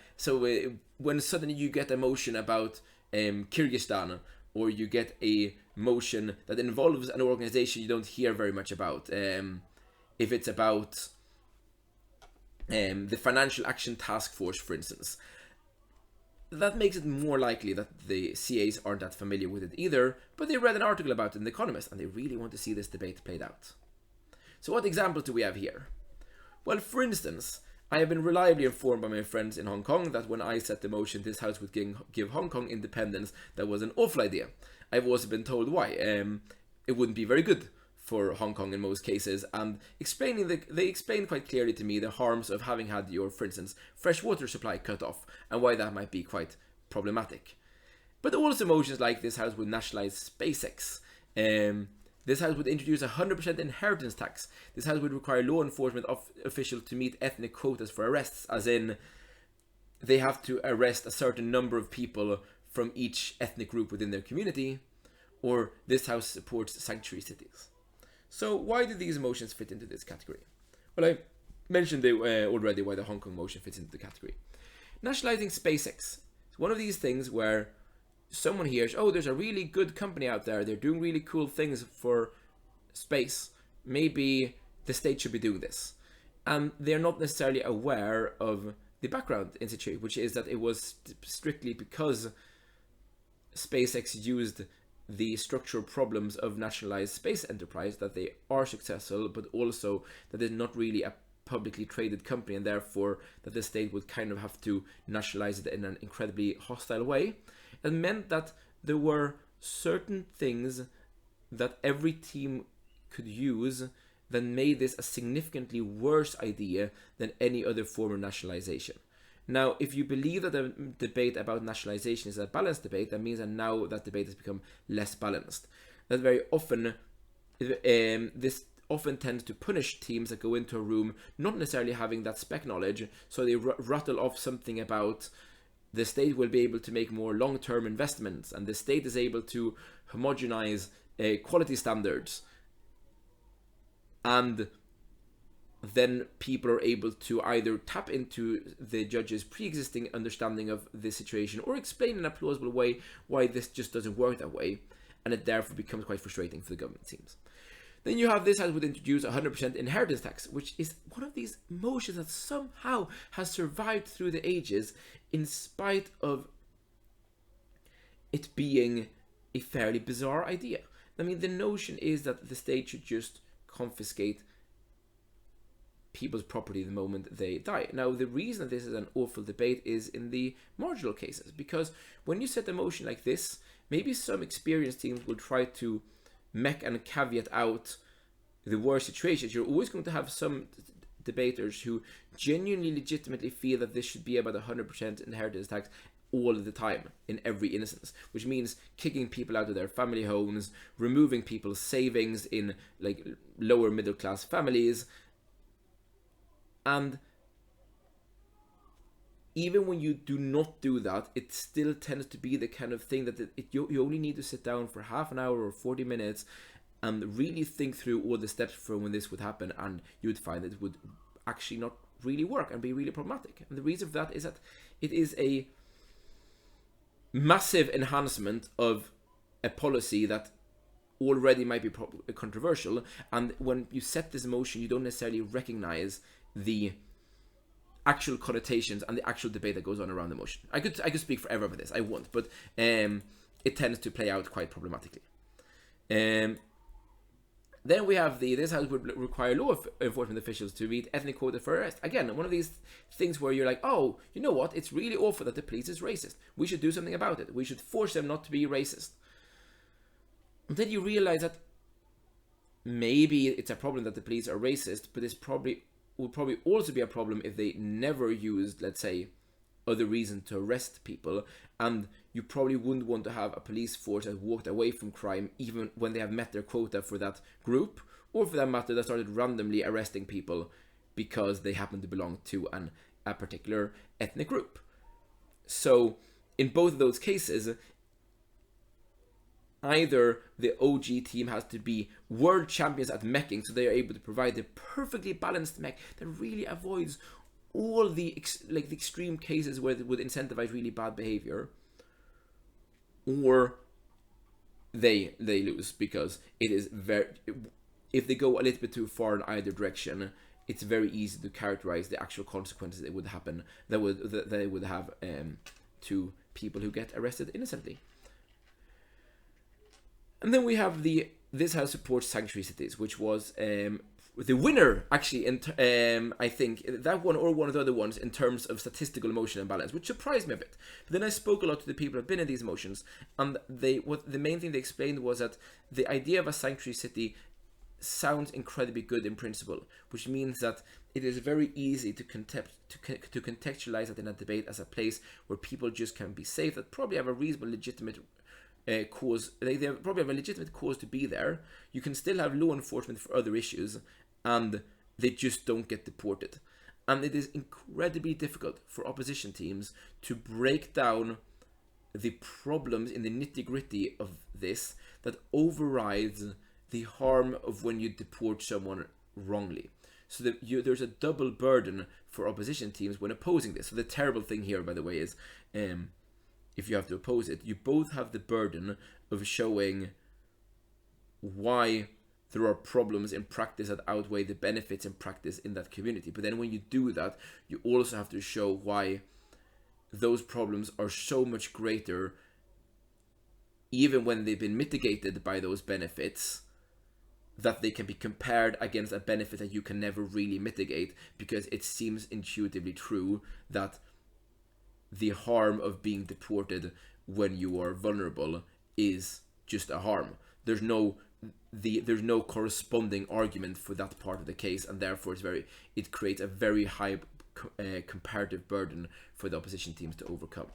when suddenly you get a motion about Kyrgyzstan, or you get a motion that involves an organization you don't hear very much about, if it's about the Financial Action Task Force, for instance, that makes it more likely that the CAs aren't that familiar with it either, but they read an article about it in The Economist and they really want to see this debate played out. So what examples do we have here? Well, for instance, I have been reliably informed by my friends in Hong Kong that when I set the motion this house would give Hong Kong independence, that was an awful idea. I've also been told why. It wouldn't be very good for Hong Kong in most cases, and they explained quite clearly to me the harms of having had your, for instance, fresh water supply cut off, and why that might be quite problematic. But also motions like this house would nationalize SpaceX. This house would introduce 100% inheritance tax. This house would require law enforcement officials to meet ethnic quotas for arrests, as in they have to arrest a certain number of people from each ethnic group within their community, or this house supports sanctuary cities. So why do these motions fit into this category? Well, I mentioned already why the Hong Kong motion fits into the category. Nationalizing SpaceX is one of these things where someone hears, oh, there's a really good company out there, they're doing really cool things for space, maybe the state should be doing this. And they're not necessarily aware of the background in situation, which is that it was strictly because SpaceX used the structural problems of nationalized space enterprise that they are successful, but also that they're not really a publicly traded company, and therefore that the state would kind of have to nationalize it in an incredibly hostile way. It meant that there were certain things that every team could use that made this a significantly worse idea than any other form of nationalization. Now, if you believe that the debate about nationalization is a balanced debate, that means that now that debate has become less balanced. That very often, this often tends to punish teams that go into a room not necessarily having that spec knowledge, so they rattle off something about the state will be able to make more long-term investments, and the state is able to homogenize quality standards, and then people are able to either tap into the judge's pre-existing understanding of the situation or explain in a plausible way why this just doesn't work that way, and it therefore becomes quite frustrating for the government teams. Then you have this house would introduce 100% inheritance tax, which is one of these motions that somehow has survived through the ages in spite of it being a fairly bizarre idea. I mean, the notion is that the state should just confiscate people's property the moment they die. Now, the reason that this is an awful debate is in the marginal cases, because when you set a motion like this, maybe some experienced teams will try to mech and caveat out the worst situations. You're always going to have some debaters who genuinely legitimately feel that this should be about 100% inheritance tax all the time in every instance, which means kicking people out of their family homes, removing people's savings in like lower middle class families. And even when you do not do that, it still tends to be the kind of thing that you only need to sit down for half an hour or 40 minutes and really think through all the steps for when this would happen, and you would find that it would actually not really work and be really problematic. And the reason for that is that it is a massive enhancement of a policy that already might be controversial, and when you set this motion, you don't necessarily recognize the actual connotations and the actual debate that goes on around the motion. I could speak forever about this. I won't, but it tends to play out quite problematically. Then we have this house would require law enforcement officials to meet ethnic quota for arrest. Again, one of these things where you're like, oh, you know what? It's really awful that the police is racist. We should do something about it. We should force them not to be racist. And then you realize that maybe it's a problem that the police are racist, but it's would probably also be a problem if they never used, let's say, other reason to arrest people, and you probably wouldn't want to have a police force that walked away from crime even when they have met their quota for that group, or for that matter that started randomly arresting people because they happen to belong to a particular ethnic group. So in both of those cases, either the OG team has to be world champions at meching, so they are able to provide the perfectly balanced mech that really avoids all the the extreme cases where it would incentivize really bad behavior, or they lose because it is if they go a little bit too far in either direction, it's very easy to characterize the actual consequences that would happen that they would have to people who get arrested innocently. And then we have this house supports sanctuary cities, which was the winner, actually, I think, that one or one of the other ones in terms of statistical motion imbalance, which surprised me a bit. But then I spoke a lot to the people who have been in these motions, and the main thing they explained was that the idea of a sanctuary city sounds incredibly good in principle, which means that it is very easy to contextualize it in a debate as a place where people just can be safe, that probably have a reasonable, legitimate cause. They probably have a legitimate cause to be there. You can still have law enforcement for other issues, and they just don't get deported. And it is incredibly difficult for opposition teams to break down the problems in the nitty-gritty of this that overrides the harm of when you deport someone wrongly. So that there's a double burden for opposition teams when opposing this. So the terrible thing here, by the way, is if you have to oppose it, you both have the burden of showing why there are problems in practice that outweigh the benefits in practice in that community. But then when you do that, you also have to show why those problems are so much greater, even when they've been mitigated by those benefits, that they can be compared against a benefit that you can never really mitigate, because it seems intuitively true that the harm of being deported when you are vulnerable is just a harm. There's no corresponding argument for that part of the case, and therefore it creates a very high comparative burden for the opposition teams to overcome.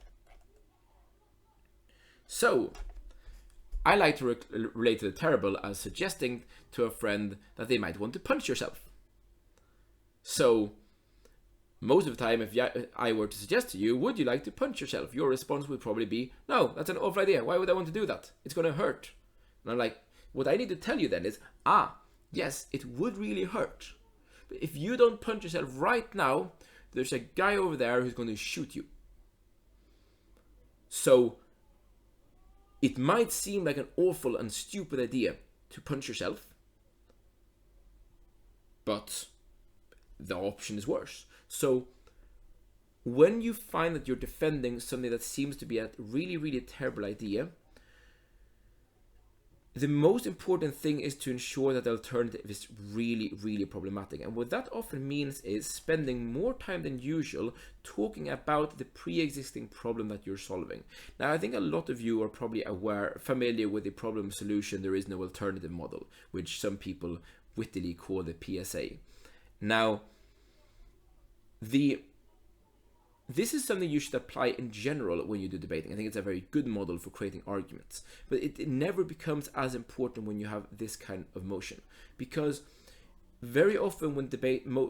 So I like to relate to the terrible as suggesting to a friend that they might want to punch yourself. So most of the time, if I were to suggest to you, would you like to punch yourself? Your response would probably be, no, that's an awful idea. Why would I want to do that? It's going to hurt. And I'm like, what I need to tell you then is, yes, it would really hurt. But if you don't punch yourself right now, there's a guy over there who's going to shoot you. So it might seem like an awful and stupid idea to punch yourself, but the option is worse. So when you find that you're defending something that seems to be a really, really terrible idea, the most important thing is to ensure that the alternative is really, really problematic. And what that often means is spending more time than usual talking about the pre-existing problem that you're solving. Now, I think a lot of you are probably familiar with the problem solution, there is no alternative model, which some people wittily call the PSA. Now, this is something you should apply in general when you do debating. I think it's a very good model for creating arguments, but it never becomes as important when you have this kind of motion, because very often when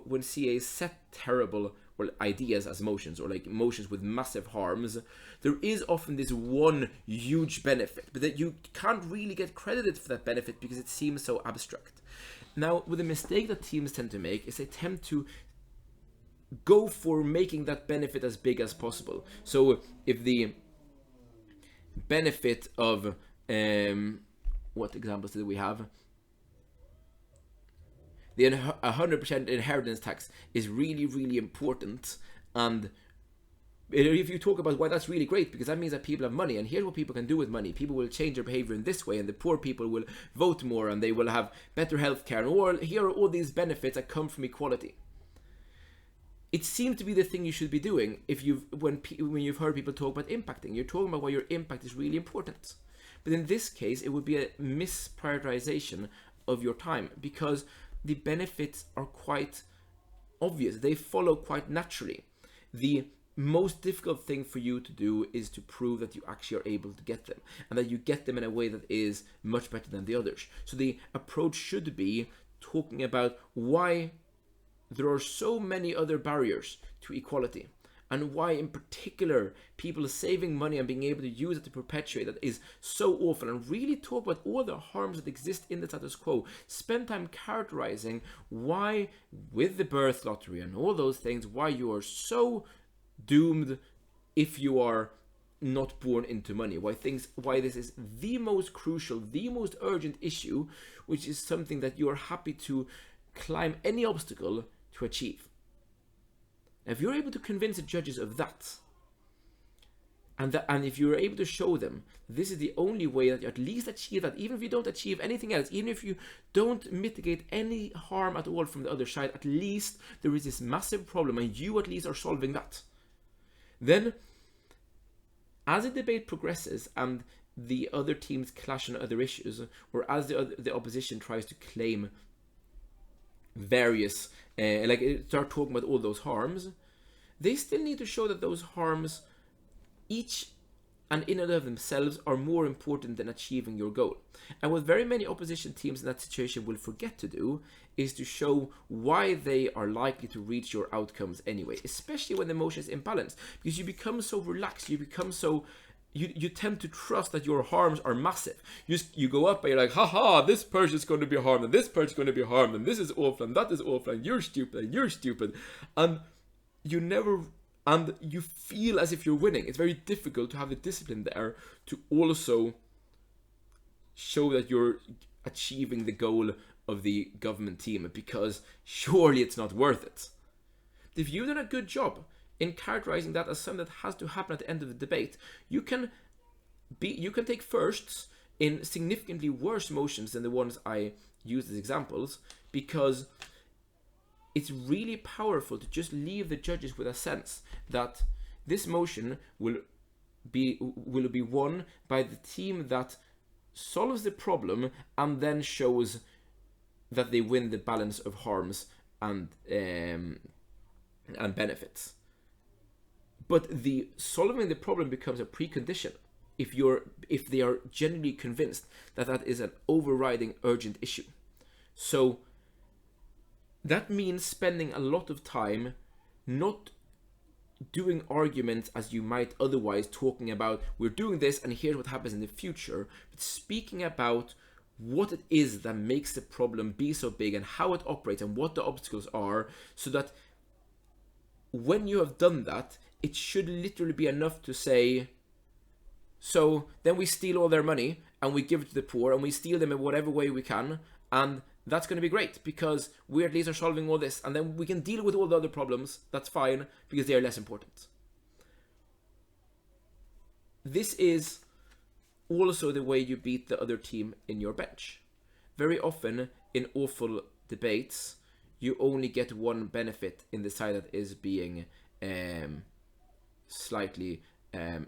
when CAs set terrible ideas as motions, or like motions with massive harms, there is often this one huge benefit, but that you can't really get credited for that benefit because it seems so abstract. Now, with the mistake that teams tend to make is they tend to go for making that benefit as big as possible. So if the benefit of what examples did we have? The 100% inheritance tax is really, really important, and if you talk about why that's really great, because that means that people have money, and here's what people can do with money. People will change their behavior in this way, and the poor people will vote more, and they will have better healthcare, or here are all these benefits that come from equality. It seems to be the thing you should be doing when you've heard people talk about impacting. You're talking about why your impact is really important. But in this case, it would be a misprioritization of your time, because the benefits are quite obvious. They follow quite naturally. The most difficult thing for you to do is to prove that you actually are able to get them, and that you get them in a way that is much better than the others. So the approach should be talking about why there are so many other barriers to equality, and why in particular people saving money and being able to use it to perpetuate that is so awful, and really talk about all the harms that exist in the status quo. Spend time characterizing why, with the birth lottery and all those things, why you are so doomed if you are not born into money, why this is the most crucial, the most urgent issue, which is something that you are happy to climb any obstacle to achieve. If you're able to convince the judges of that, and if you're able to show them this is the only way that you at least achieve that, even if you don't achieve anything else, even if you don't mitigate any harm at all from the other side, at least there is this massive problem and you at least are solving that. Then, as the debate progresses and the other teams clash on other issues, or as the opposition tries to claim various start talking about all those harms, they still need to show that those harms, each and in and of themselves, are more important than achieving your goal. And what very many opposition teams in that situation will forget to do is to show why they are likely to reach your outcomes anyway, especially when the motion is imbalanced, because you become so relaxed, you become so you tend to trust that your harms are massive. You go up and you're like, haha, this person is going to be harmed, and this person is going to be harmed, and this is awful, and that is awful, and you're stupid, and you're stupid. And you feel as if you're winning. It's very difficult to have the discipline there to also show that you're achieving the goal of the government team, because surely it's not worth it. If you've done a good job in characterizing that as something that has to happen at the end of the debate, you can take firsts in significantly worse motions than the ones I used as examples, because it's really powerful to just leave the judges with a sense that this motion will be won by the team that solves the problem and then shows that they win the balance of harms and benefits. But the solving the problem becomes a precondition if they are genuinely convinced that that is an overriding urgent issue. So that means spending a lot of time not doing arguments as you might otherwise, talking about we're doing this and here's what happens in the future, but speaking about what it is that makes the problem be so big and how it operates and what the obstacles are, so that when you have done that, it should literally be enough to say, so then we steal all their money and we give it to the poor and we steal them in whatever way we can, and that's going to be great because we at least are solving all this, and then we can deal with all the other problems. That's fine because they are less important. This is also the way you beat the other team in your bench. Very often in awful debates, you only get one benefit in the side that is being slightly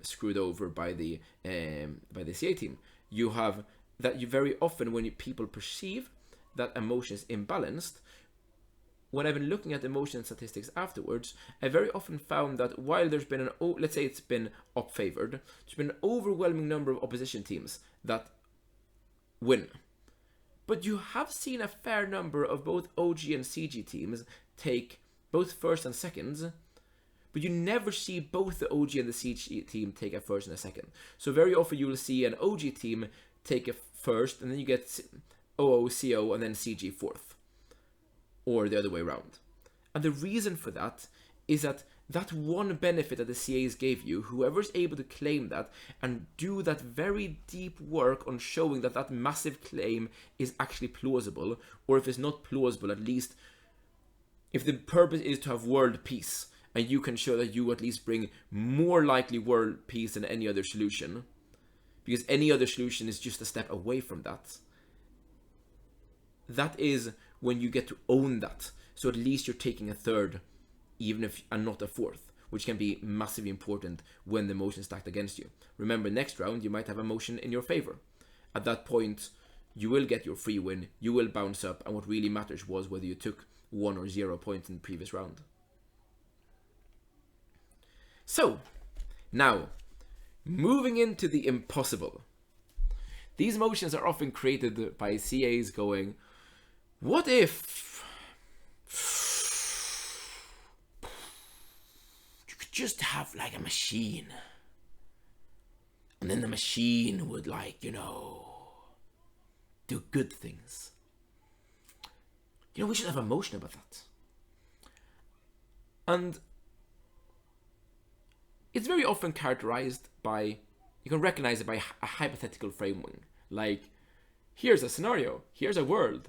screwed over by the CA team. You have that you very often when people perceive that emotion is imbalanced. When I've been looking at emotion statistics afterwards, I very often found that while there's been let's say it's been up-favored, there's been an overwhelming number of opposition teams that win. But you have seen a fair number of both OG and CG teams take both first and seconds, but you never see both the OG and the CG team take a first and a second. So very often you will see an OG team take a first, and then you get OO, CO, and then CG fourth. Or the other way around. And the reason for that is that one benefit that the CAs gave you, whoever's able to claim that and do that very deep work on showing that that massive claim is actually plausible, or if it's not plausible, at least if the purpose is to have world peace, and you can show that you at least bring more likely world peace than any other solution, because any other solution is just a step away from that. That is when you get to own that. So at least you're taking a third, even if and not a fourth, which can be massively important when the motion is stacked against you. Remember, next round you might have a motion in your favor. At that point, you will get your free win, you will bounce up, and what really matters was whether you took 1 or 0 points in the previous round. So, now, moving into the impossible. These motions are often created by CAs going, what if you could just have like a machine, and then the machine would do good things. We should have a motion about that. And it's very often characterized by, you can recognize it by a hypothetical framing. Like, here's a scenario, here's a world.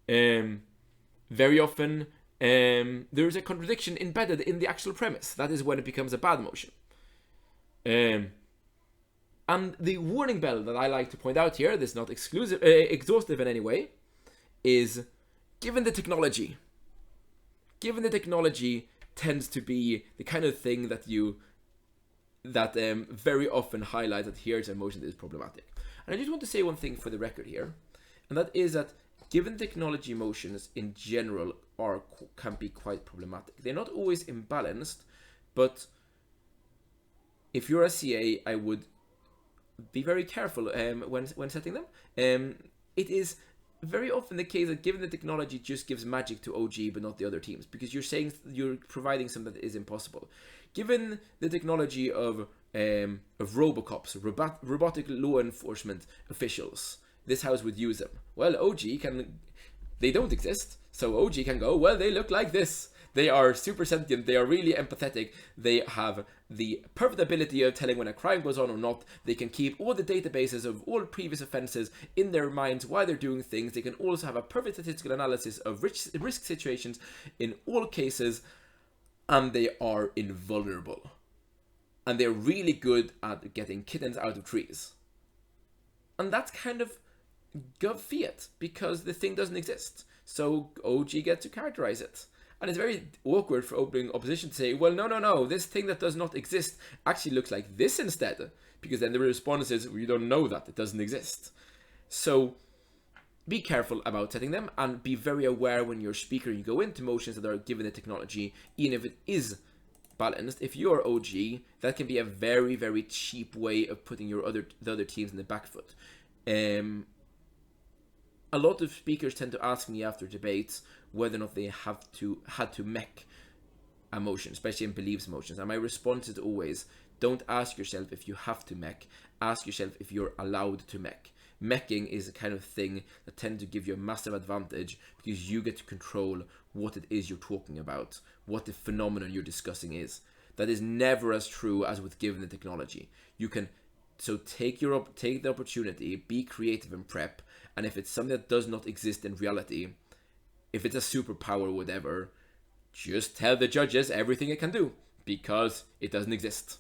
Very often, there's a contradiction embedded in the actual premise. That is when it becomes a bad motion. And the warning bell that I like to point out here, this is not exhaustive in any way, is given the technology tends to be the kind of thing that very often highlights that here's a motion that is problematic. And I just want to say one thing for the record here, and that is that given technology motions in general can be quite problematic. They're not always imbalanced, but if you're a CA, I would be very careful when setting them. It is very often the case that given the technology just gives magic to OG but not the other teams, because you're providing something that is impossible. Given the technology of Robocops, robotic law enforcement officials, this house would use them. Well, they don't exist, so OG can go, well, they look like this. They are super sentient, they are really empathetic, they have the perfect ability of telling when a crime goes on or not. They can keep all the databases of all previous offenses in their minds while they're doing things. They can also have a perfect statistical analysis of risk situations in all cases, and they are invulnerable. And they're really good at getting kittens out of trees. And that's kind of gov fiat, because the thing doesn't exist. So OG gets to characterize it. And it's very awkward for opening opposition to say, well, no, this thing that does not exist actually looks like this instead. Because then the response is, we don't know that, it doesn't exist. So be careful about setting them, and be very aware when you're a speaker and you go into motions that are given the technology, even if it is balanced. If you're OG, that can be a very, very cheap way of putting the other teams in the back foot. A lot of speakers tend to ask me after debates whether or not they had to mech a motion, especially in beliefs motions. And my response is always, don't ask yourself if you have to mech, ask yourself if you're allowed to mech. Meching is a kind of thing that tends to give you a massive advantage, because you get to control what it is you're talking about, what the phenomenon you're discussing is. That is never as true as with given the technology. So take the opportunity, be creative and prep, and if it's something that does not exist in reality, if it's a superpower or whatever, just tell the judges everything it can do, because it doesn't exist.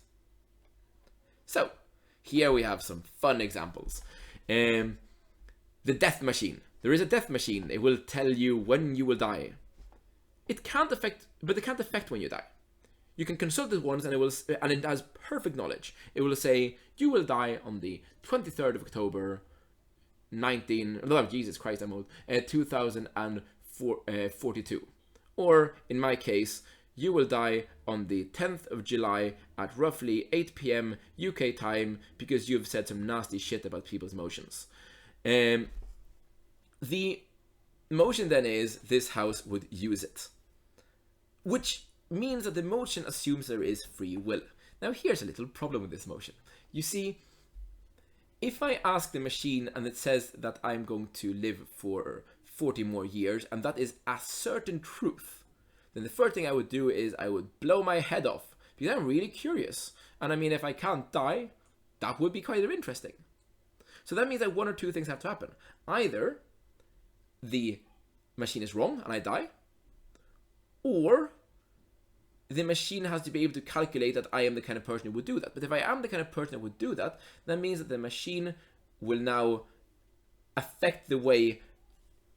So, Here we have some fun examples. The death machine. There is a death machine. It will tell you when you will die. It can't affect when you die. You can consult it once, and it has perfect knowledge. It will say you will die on the 23rd of October, 2042. Or in my case, you will die on the 10th of July at roughly 8 p.m. UK time because you've said some nasty shit about people's emotions. The motion then is this house would use it, which means that the motion assumes there is free will. Now here's a little problem with this motion. You see, if I ask the machine and it says that I'm going to live for 40 more years, and that is a certain truth, then the first thing I would do is I would blow my head off, because I'm really curious. And I mean, if I can't die, that would be kind of interesting. So that means that one or two things have to happen. Either the machine is wrong and I die, or the machine has to be able to calculate that I am the kind of person who would do that. But if I am the kind of person that would do that, that means that the machine will now affect the way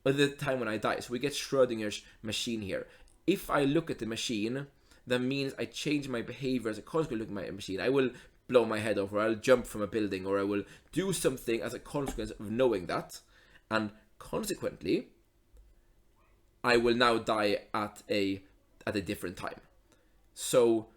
or the time when I die. So we get Schrodinger's machine here. If I look at the machine, that means I change my behavior as a consequence of looking at my machine. I will blow my head off, or I'll jump from a building, or I will do something as a consequence of knowing that. And consequently, I will now die at a different time. So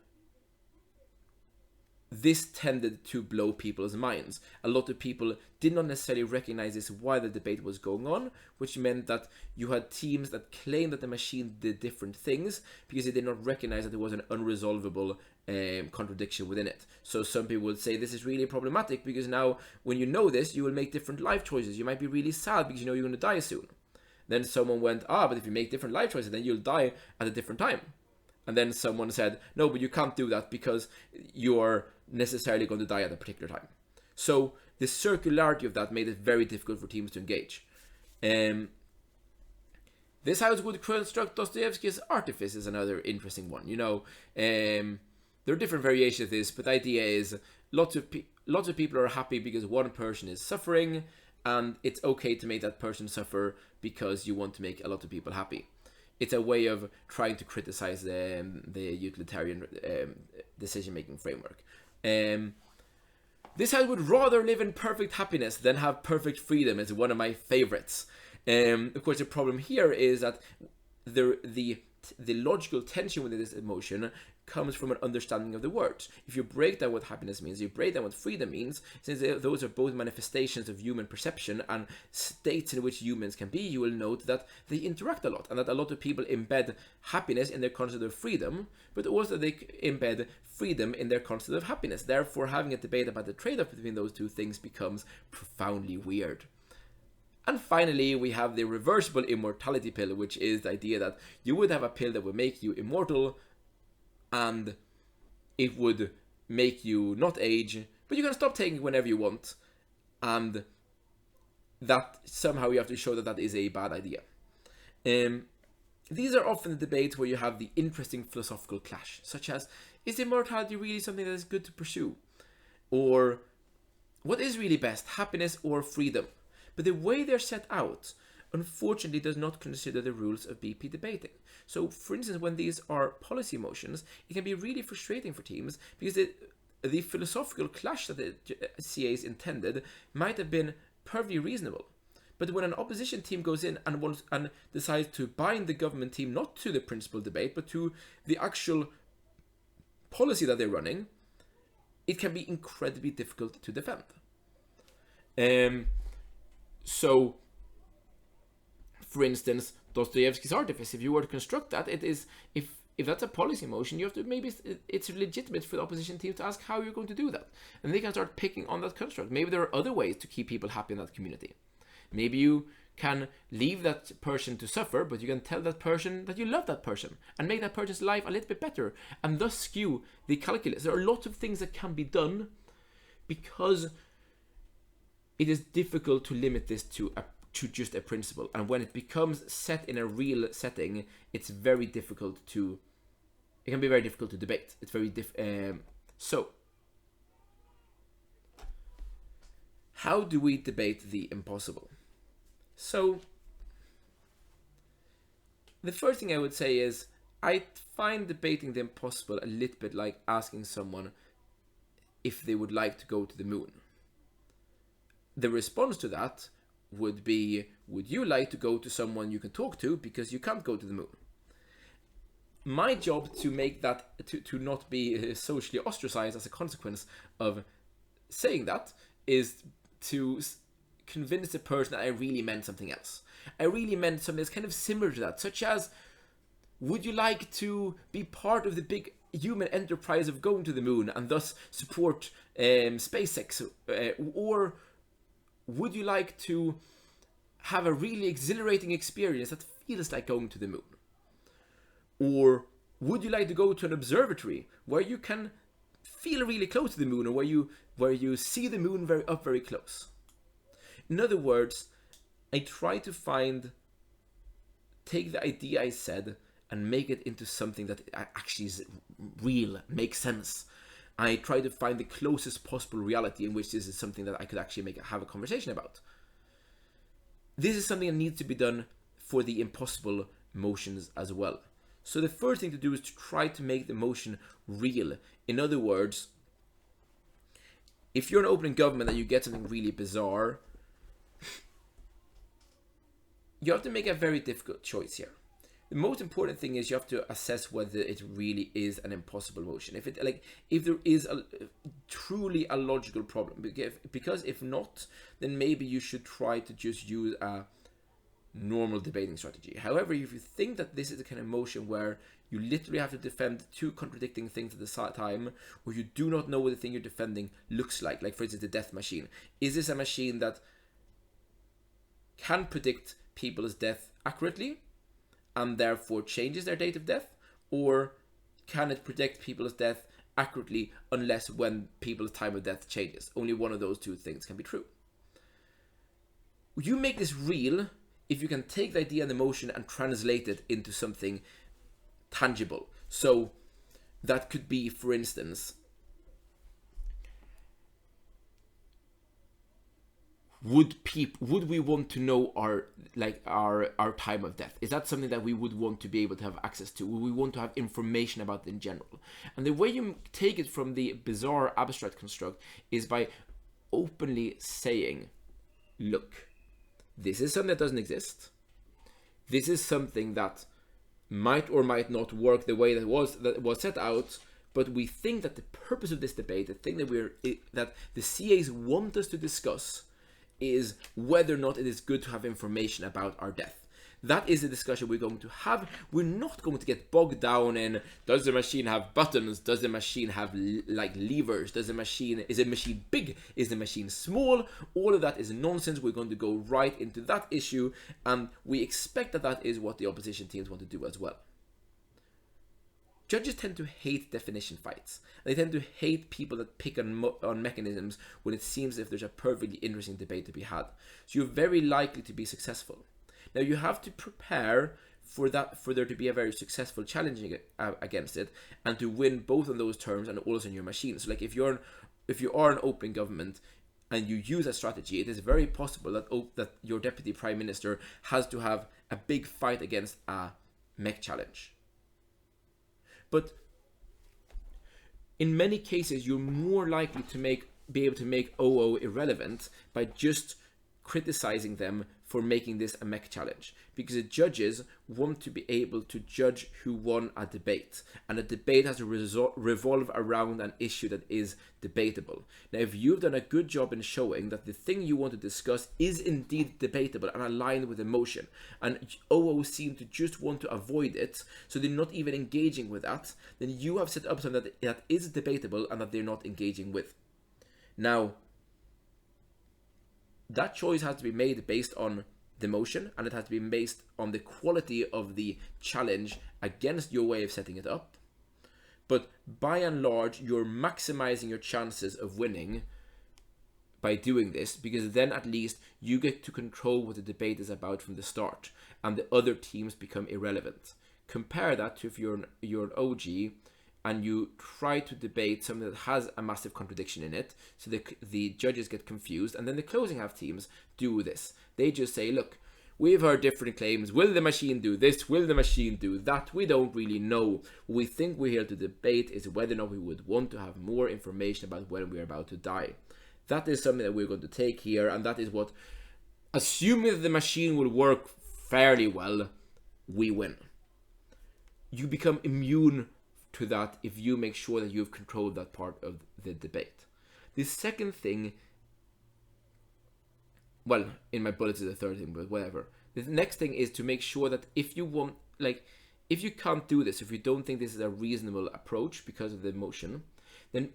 this tended to blow people's minds. A lot of people did not necessarily recognize this while the debate was going on, which meant that you had teams that claimed that the machine did different things because they did not recognize that there was an unresolvable contradiction within it. So some people would say this is really problematic because now when you know this, you will make different life choices. You might be really sad because you know you're going to die soon. Then someone went, but if you make different life choices, then you'll die at a different time. And then someone said, no, but you can't do that because you're necessarily going to die at a particular time. So the circularity of that made it very difficult for teams to engage. This house would construct Dostoevsky's Artifice is another interesting one. You know, there are different variations of this, but the idea is lots of people are happy because one person is suffering, and it's okay to make that person suffer because you want to make a lot of people happy. It's a way of trying to criticize the utilitarian decision-making framework. This house would rather live in perfect happiness than have perfect freedom is one of my favorites. Of course, the problem here is that the logical tension within this emotion comes from an understanding of the words. If you break down what happiness means, you break down what freedom means, since those are both manifestations of human perception and states in which humans can be, you will note that they interact a lot, and that a lot of people embed happiness in their concept of freedom, but also they embed freedom in their concept of happiness. Therefore, having a debate about the trade-off between those two things becomes profoundly weird. And finally, we have the reversible immortality pill, which is the idea that you would have a pill that would make you immortal, and it would make you not age, but you can stop taking it whenever you want, and that somehow you have to show that that is a bad idea. These are often the debates where you have the interesting philosophical clash, such as, is immortality really something that is good to pursue? Or, what is really best, happiness or freedom? But the way they're set out, unfortunately, does not consider the rules of BP debating. So, for instance, when these are policy motions, it can be really frustrating for teams because the philosophical clash that the CAs intended might have been perfectly reasonable. But when an opposition team goes in and decides to bind the government team not to the principal debate, but to the actual policy that they're running, it can be incredibly difficult to defend. So, for instance, Dostoevsky's Artifice, if you were to construct that, it is, if that's a policy motion, you have to, maybe it's legitimate for the opposition team to ask how you're going to do that. And they can start picking on that construct. Maybe there are other ways to keep people happy in that community. Maybe you can leave that person to suffer, but you can tell that person that you love that person and make that person's life a little bit better, and thus skew the calculus. There are lots of things that can be done because it is difficult to limit this to just a principle, and when it becomes set in a real setting, it's very difficult to. It can be very difficult to debate. It's very so. how do we debate the impossible? So the first thing I would say is I find debating the impossible a little bit like asking someone if they would like to go to the moon. The response to that would be, would you like to go to someone you can talk to because you can't go to the moon? My job to make that, to not be socially ostracized as a consequence of saying that, is to convince the person that I really meant something else. I really meant something that's kind of similar to that, such as, would you like to be part of the big human enterprise of going to the moon and thus support SpaceX? Or would you like to have a really exhilarating experience that feels like going to the moon? Or would you like to go to an observatory where you can feel really close to the moon, or where you see the moon very close? In other words, I try to take the idea I said and make it into something that actually is real, makes sense. I try to find the closest possible reality in which this is something that I could actually have a conversation about. This is something that needs to be done for the impossible motions as well. So the first thing to do is to try to make the motion real. In other words, if you're an open government and you get something really bizarre, you have to make a very difficult choice here. The most important thing is you have to assess whether it really is an impossible motion. If there is truly a logical problem, because if not, then maybe you should try to just use a normal debating strategy. However, if you think that this is the kind of motion where you literally have to defend two contradicting things at the same time, or you do not know what the thing you're defending looks like for instance the death machine. Is this a machine that can predict people's death accurately and therefore changes their date of death? Or can it predict people's death accurately unless when people's time of death changes? Only one of those two things can be true. You make this real if you can take the idea and the motion and translate it into something tangible. So that could be, for instance, would we want to know our time of death? Is that something that we would want to be able to have access to? Would we want to have information about it in general? And the way you take it from the bizarre abstract construct is by openly saying, look, this is something that doesn't exist. This is something that might or might not work the way that was set out, but we think that the purpose of this debate, the thing that the CAs want us to discuss, is whether or not it is good to have information about our death. That is the discussion we're going to have. We're not going to get bogged down in, does the machine have buttons? Does the machine have levers? Is the machine big? Is the machine small? All of that is nonsense. We're going to go right into that issue, and we expect that is what the opposition teams want to do as well. Judges tend to hate definition fights. They tend to hate people that pick on mechanisms when it seems as if there's a perfectly interesting debate to be had. So you're very likely to be successful. Now you have to prepare for there to be a very successful challenging against it, and to win both on those terms and also in your machine. So if you are an open government and you use a strategy, it is very possible that your deputy prime minister has to have a big fight against a mech challenge. But in many cases, you're more likely to be able to make OO irrelevant by just criticizing them for making this a mech challenge, because the judges want to be able to judge who won a debate, and a debate has to revolve around an issue that is debatable. Now, if you've done a good job in showing that the thing you want to discuss is indeed debatable and aligned with emotion, and OO seem to just want to avoid it, so they're not even engaging with that, then you have set up something that is debatable and that they're not engaging with. Now, that choice has to be made based on the motion, and it has to be based on the quality of the challenge against your way of setting it up. But by and large, you're maximizing your chances of winning by doing this, because then at least you get to control what the debate is about from the start, and the other teams become irrelevant. Compare that to if you're an OG and you try to debate something that has a massive contradiction in it, so the judges get confused, and then the closing half teams do this. They just say, look, we've heard different claims. Will the machine do this? Will the machine do that? We don't really know. What we think we're here to debate is whether or not we would want to have more information about when we're about to die. That is something that we're going to take here, and that is what, assuming that the machine will work fairly well, we win. You become immune to that if you make sure that you've controlled that part of the debate. The second thing, well, in my bullets is the third thing, but whatever. The next thing is to make sure that if you want, like, if you can't do this, if you don't think this is a reasonable approach because of the motion, then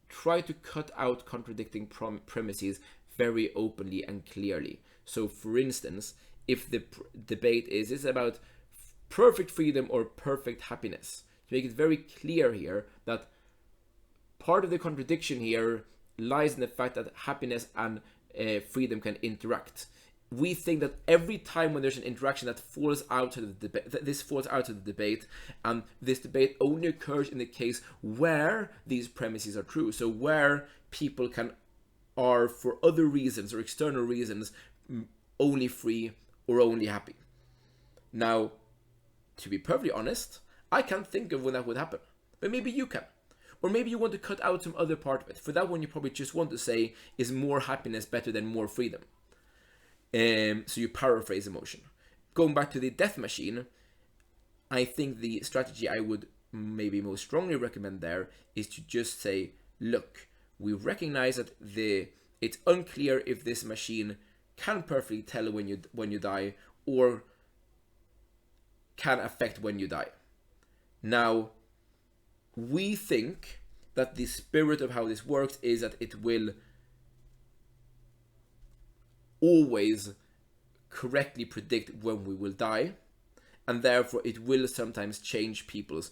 try to cut out contradicting premises very openly and clearly. So, for instance, if the debate is about perfect freedom or perfect happiness, to make it very clear here that part of the contradiction here lies in the fact that happiness and freedom can interact. We think that every time when there's an interaction that falls out of the debate, this falls out of the debate, and this debate only occurs in the case where these premises are true. So where people are for other reasons or external reasons only free or only happy. Now, to be perfectly honest, I can't think of when that would happen, but maybe you can. Or maybe you want to cut out some other part of it. For that one, you probably just want to say, is more happiness better than more freedom? So you paraphrase emotion. Going back to the death machine, I think the strategy I would maybe most strongly recommend there is to just say, look, we recognize that it's unclear if this machine can perfectly tell when you die or can affect when you die. Now, we think that the spirit of how this works is that it will always correctly predict when we will die, and therefore it will sometimes change people's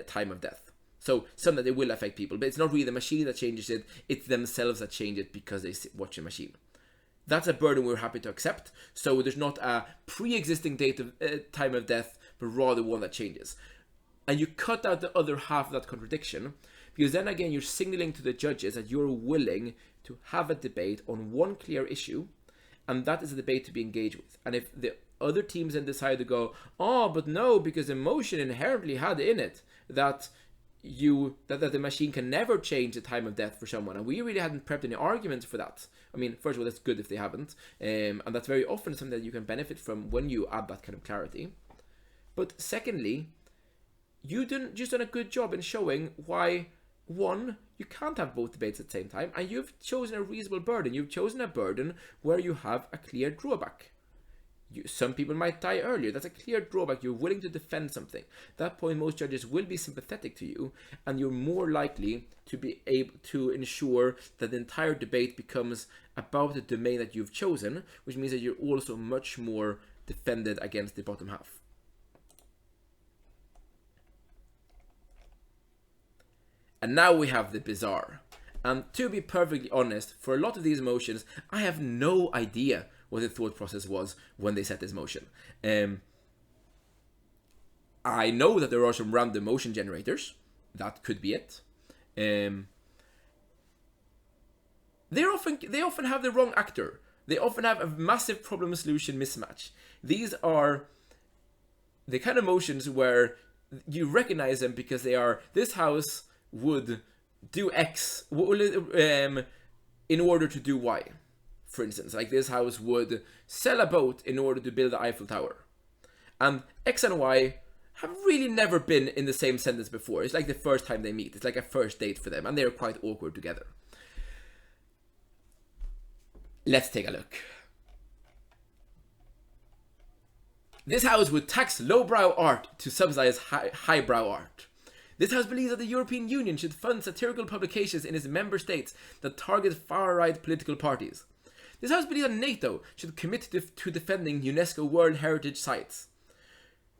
time of death. So some that it will affect people, but it's not really the machine that changes it, it's themselves that change it because they watch a machine. That's a burden we're happy to accept. So there's not a pre-existing date of time of death, but rather one that changes. And you cut out the other half of that contradiction, because then again you're signaling to the judges that you're willing to have a debate on one clear issue, and that is a debate to be engaged with. And if the other teams then decide to go, oh, but no, because emotion inherently had in it that the machine can never change the time of death for someone, and we really hadn't prepped any arguments for that. I mean, first of all, that's good if they haven't, and that's very often something that you can benefit from when you add that kind of clarity. But secondly, you done a good job in showing why, one, you can't have both debates at the same time, and you've chosen a reasonable burden. You've chosen a burden where you have a clear drawback. Some people might die earlier. That's a clear drawback. You're willing to defend something. At that point, most judges will be sympathetic to you, and you're more likely to be able to ensure that the entire debate becomes about the domain that you've chosen, which means that you're also much more defended against the bottom half. And now we have the bizarre. And to be perfectly honest, for a lot of these motions, I have no idea what the thought process was when they set this motion. I know that there are some random motion generators. That could be it. They often have the wrong actor. They often have a massive problem solution mismatch. These are the kind of motions where you recognize them because they are, this house would do X in order to do Y. For instance, like this house would sell a boat in order to build the Eiffel Tower. And X and Y have really never been in the same sentence before. It's like the first time they meet. It's like a first date for them, and they're quite awkward together. Let's take a look. This house would tax lowbrow art to subsidize highbrow art. This house believes that the European Union should fund satirical publications in its member states that target far-right political parties. This house believes that NATO should commit to defending UNESCO World Heritage Sites.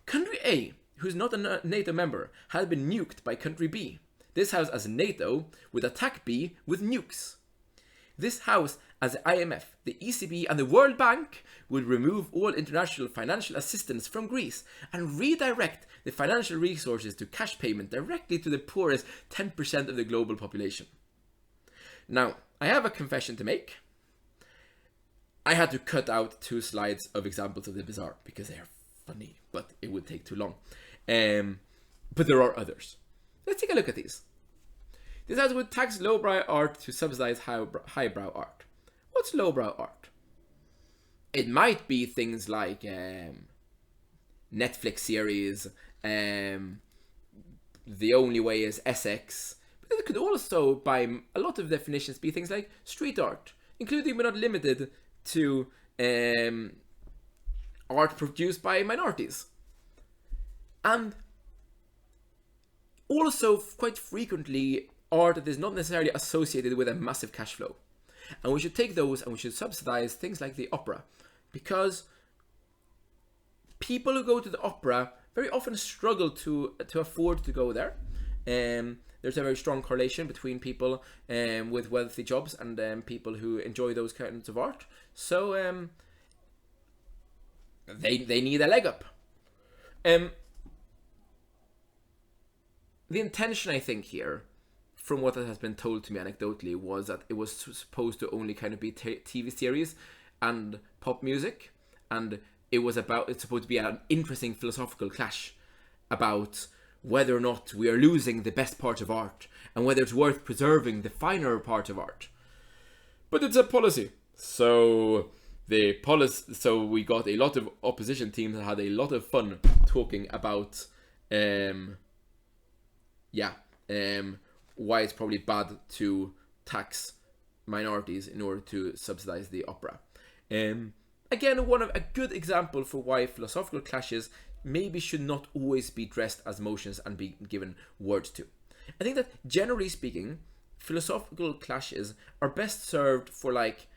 Country A, who is not a NATO member, has been nuked by Country B. This house, as NATO, would attack B with nukes. This house as the IMF, the ECB and the World Bank would remove all international financial assistance from Greece and redirect the financial resources to cash payment directly to the poorest 10% of the global population. Now, I have a confession to make. I had to cut out 2 slides of examples of the bizarre because they are funny, but it would take too long. But there are others. Let's take a look at these. This house would tax lowbrow art to subsidize highbrow art. What's lowbrow art? It might be things like Netflix series, The Only Way is Essex, but it could also, by a lot of definitions, be things like street art, including but not limited to art produced by minorities. And also, quite frequently, art that is not necessarily associated with a massive cash flow. And we should take those and we should subsidize things like the opera, because people who go to the opera very often struggle to afford to go there. There's a very strong correlation between people with wealthy jobs and people who enjoy those kinds of art. So they need a leg up. The intention, I think, here, from what has been told to me anecdotally, was that it was supposed to only kind of be TV series and pop music, and it's supposed to be an interesting philosophical clash about whether or not we are losing the best part of art and whether it's worth preserving the finer part of art. But it's a policy. So we got a lot of opposition teams that had a lot of fun talking about why it's probably bad to tax minorities in order to subsidize the opera. Again, a good example for why philosophical clashes maybe should not always be dressed as motions and be given words to. I think that, generally speaking, philosophical clashes are best served for like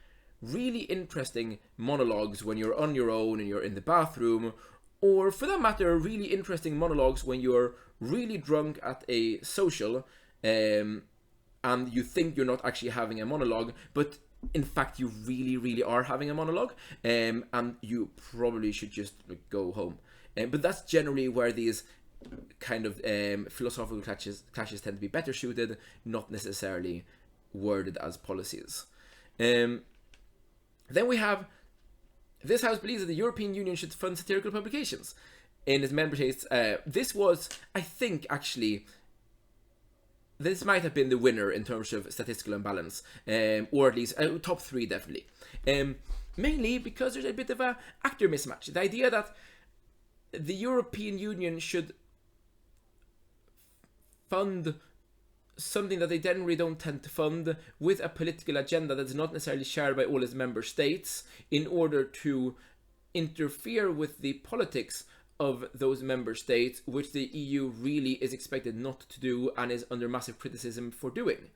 really interesting monologues when you're on your own and you're in the bathroom, or for that matter, really interesting monologues when you're really drunk at a social and you think you're not actually having a monologue, but in fact you really are having a monologue, and you probably should just go home. But that's generally where these kind of philosophical clashes tend to be better suited, not necessarily worded as policies. Then we have, this house believes that the European Union should fund satirical publications in its member states. This was, I think, actually, this might have been the winner in terms of statistical imbalance, or at least top 3 definitely. Mainly because there's a bit of a actor mismatch. The idea that the European Union should fund something that they generally don't tend to fund with a political agenda that's not necessarily shared by all its member states in order to interfere with the politics of those member states, which the EU really is expected not to do and is under massive criticism for doing.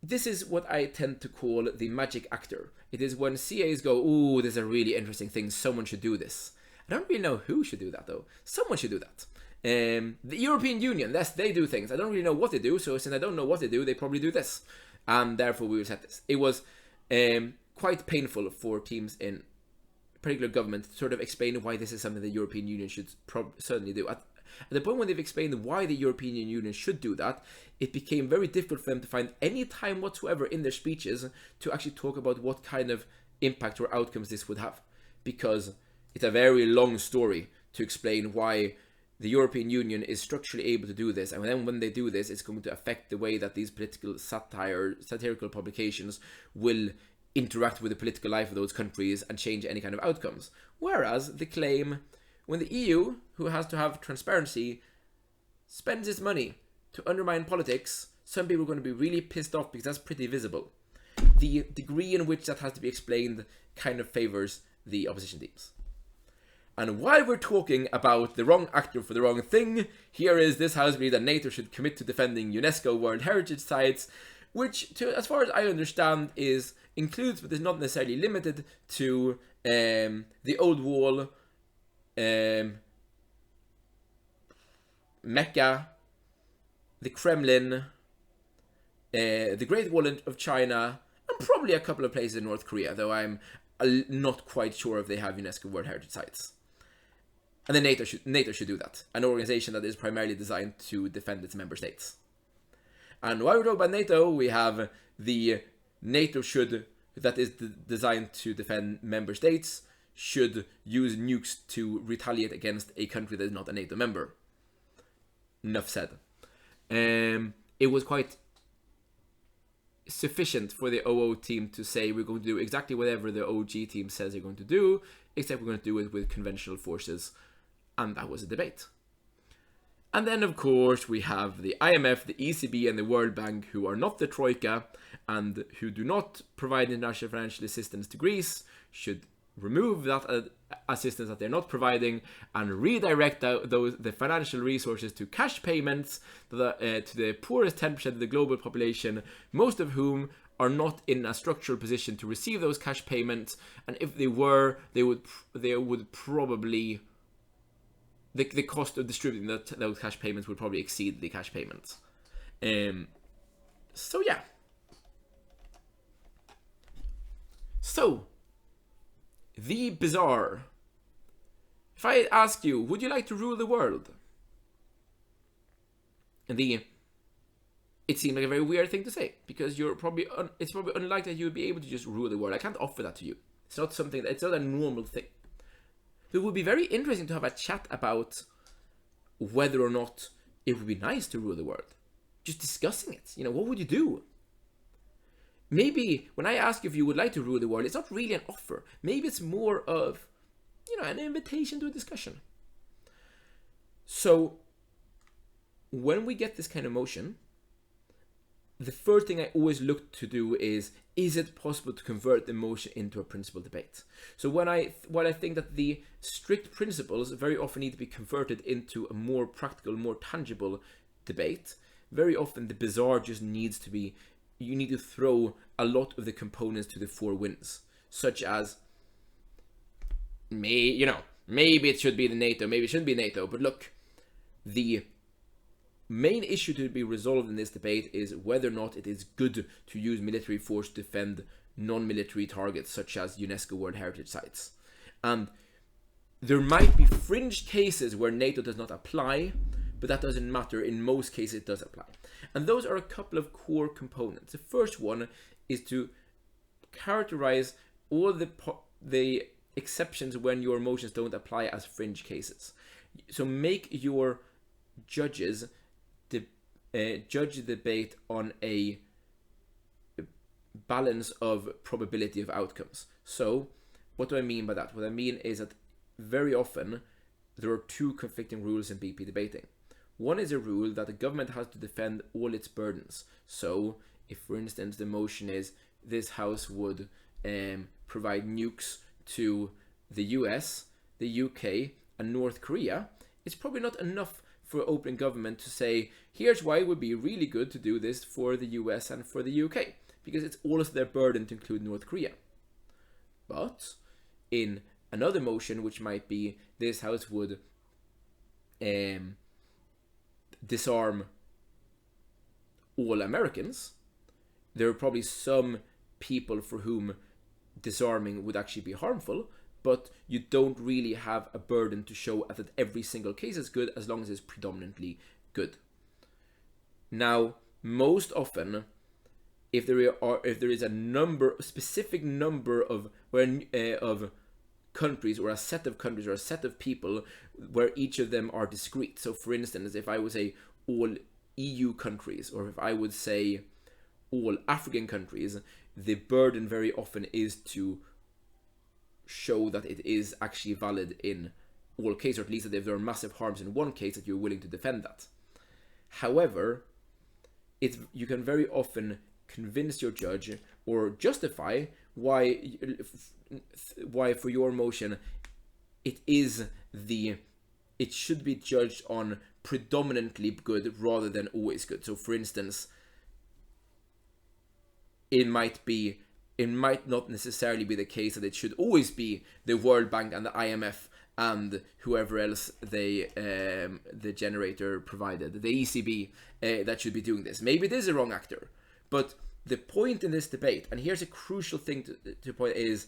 This is what I tend to call the magic actor. It is when CAs go, ooh, this is a really interesting thing, someone should do this. I don't really know who should do that though. Someone should do that. The European Union, yes, they do things. I don't really know what they do, so since I don't know what they do, they probably do this. And therefore we will set this. It was quite painful for teams in particular government to sort of explain why this is something the European Union should certainly do. At the point when they've explained why the European Union should do that, it became very difficult for them to find any time whatsoever in their speeches to actually talk about what kind of impact or outcomes this would have. Because it's a very long story to explain why the European Union is structurally able to do this, and then when they do this, it's going to affect the way that these political satirical publications will interact with the political life of those countries and change any kind of outcomes. Whereas the claim, when the EU, who has to have transparency, spends its money to undermine politics, some people are going to be really pissed off because that's pretty visible. The degree in which that has to be explained kind of favors the opposition teams. And while we're talking about the wrong actor for the wrong thing, here is this house believe that NATO should commit to defending UNESCO World Heritage Sites, which, as far as I understand, includes but is not necessarily limited to the Old Wall, Mecca, the Kremlin, the Great Wall of China, and probably a couple of places in North Korea, though I'm not quite sure if they have UNESCO World Heritage Sites. And then NATO should do that, an organization that is primarily designed to defend its member states. And while we're talking about NATO, we have the NATO that is designed to defend member states, should use nukes to retaliate against a country that is not a NATO member. Enough said. It was quite sufficient for the OO team to say we're going to do exactly whatever the OG team says they're going to do, except we're going to do it with conventional forces. And that was a debate. And then, of course, we have the IMF, the ECB, and the World Bank, who are not the Troika and who do not provide international financial assistance to Greece, should remove that assistance that they're not providing and redirect the financial resources to cash payments to the poorest 10% of the global population, most of whom are not in a structural position to receive those cash payments. And if they were, they would probably... The cost of distributing those cash payments would probably exceed the cash payments. So yeah. So, the bizarre. If I ask you, would you like to rule the world? And it seemed like a very weird thing to say, because it's probably unlikely that you would be able to just rule the world. I can't offer that to you. It's not a normal thing. It would be very interesting to have a chat about whether or not it would be nice to rule the world. Just discussing it. What would you do? Maybe when I ask you if you would like to rule the world, it's not really an offer. Maybe it's more of, an invitation to a discussion. So, when we get this kind of motion, the first thing I always look to do is it possible to convert the motion into a principled debate? So while I think that the strict principles very often need to be converted into a more practical, more tangible debate, very often the bizarre just needs to be, you need to throw a lot of the components to the four winds, such as, maybe it should be the NATO, maybe it shouldn't be NATO, but look, the main issue to be resolved in this debate is whether or not it is good to use military force to defend non-military targets such as UNESCO World Heritage Sites. And there might be fringe cases where NATO does not apply, but that doesn't matter. In most cases it does apply. And those are a couple of core components. The first one is to characterize all the exceptions when your motions don't apply as fringe cases. So make your judges judge the debate on a balance of probability of outcomes. So, what do I mean by that? What I mean is that very often there are two conflicting rules in BP debating. One is a rule that the government has to defend all its burdens. So, if for instance the motion is this house would provide nukes to the US, the UK, and North Korea, it's probably not enough for open government to say, here's why it would be really good to do this for the US and for the UK, because it's also their burden to include North Korea. But in another motion, which might be this house would disarm all Americans, there are probably some people for whom disarming would actually be harmful, but you don't really have a burden to show that every single case is good as long as it's predominantly good. Now, most often, if there is a specific number of countries or a set of countries or a set of people where each of them are discrete. So, for instance, if I would say all EU countries, or if I would say all African countries, the burden very often is to show that it is actually valid in all cases, or at least that if there are massive harms in one case, that you're willing to defend that. However, you can very often convince your judge or justify why for your motion it should be judged on predominantly good rather than always good. So for instance, it might not necessarily be the case that it should always be the World Bank and the IMF and whoever else the generator provided, the ECB, that should be doing this. Maybe it is a wrong actor, but The point in this debate, and here's a crucial thing to point, is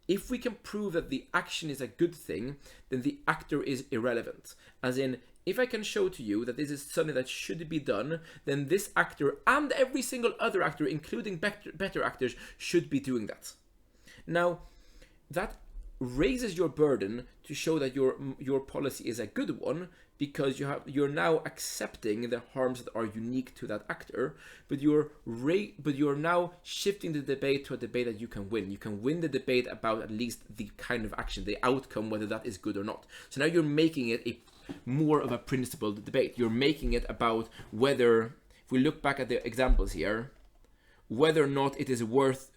if we can prove that the action is a good thing, then the actor is irrelevant. As in, if I can show to you that this is something that should be done, then this actor and every single other actor, including better actors, should be doing that. Now, that raises your burden to show that your policy is a good one, because you're now accepting the harms that are unique to that actor, but you're now shifting the debate to a debate that you can win. You can win the debate about at least the kind of action, the outcome, whether that is good or not. So now you're making it more of a principled debate. You're making it about whether, if we look back at the examples here, whether or not it is worth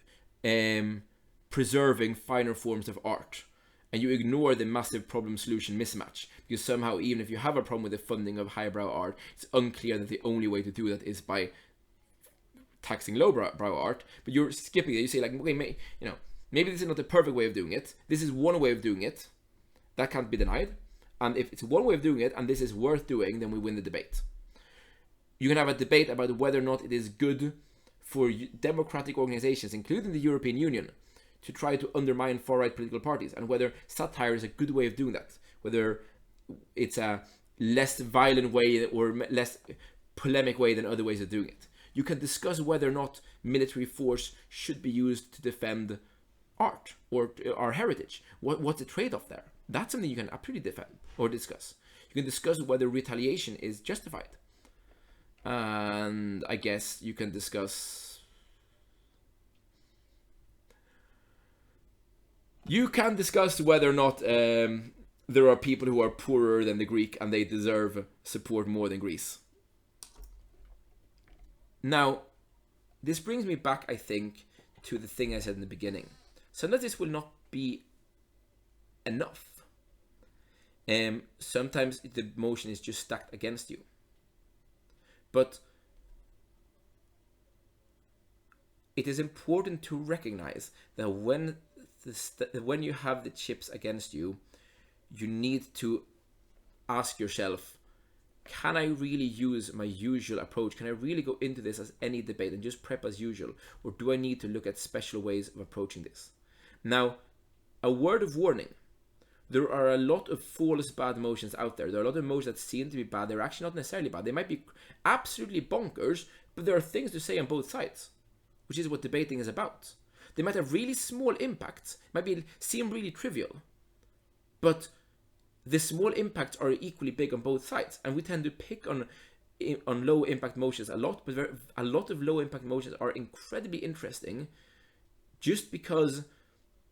preserving finer forms of art. And you ignore the massive problem-solution mismatch, because somehow, even if you have a problem with the funding of highbrow art, it's unclear that the only way to do that is by taxing lowbrow art. But you're skipping it. You say, like, okay, maybe this is not the perfect way of doing it. This is one way of doing it. That can't be denied. And if it's one way of doing it, and this is worth doing, then we win the debate. You can have a debate about whether or not it is good for democratic organizations, including the European Union, to try to undermine far-right political parties, and whether satire is a good way of doing that, whether it's a less violent way or less polemic way than other ways of doing it. You can discuss whether or not military force should be used to defend art or our heritage. What's the trade-off there? That's something you can absolutely defend or discuss. You can discuss whether retaliation is justified. And I guess you can discuss... You can discuss whether or not there are people who are poorer than the Greek and they deserve support more than Greece. Now, this brings me back, I think, to the thing I said in the beginning. Sometimes this will not be enough. Sometimes the motion is just stacked against you. But it is important to recognize that when you have the chips against you, you need to ask yourself, can I really use my usual approach? Can I really go into this as any debate and just prep as usual? Or do I need to look at special ways of approaching this? Now, a word of warning. There are a lot of false bad motions out there. There are a lot of motions that seem to be bad. They're actually not necessarily bad. They might be absolutely bonkers, but there are things to say on both sides, which is what debating is about. They might have really small impacts, seem really trivial, but the small impacts are equally big on both sides, and we tend to pick on low impact motions a lot, but a lot of low impact motions are incredibly interesting, just because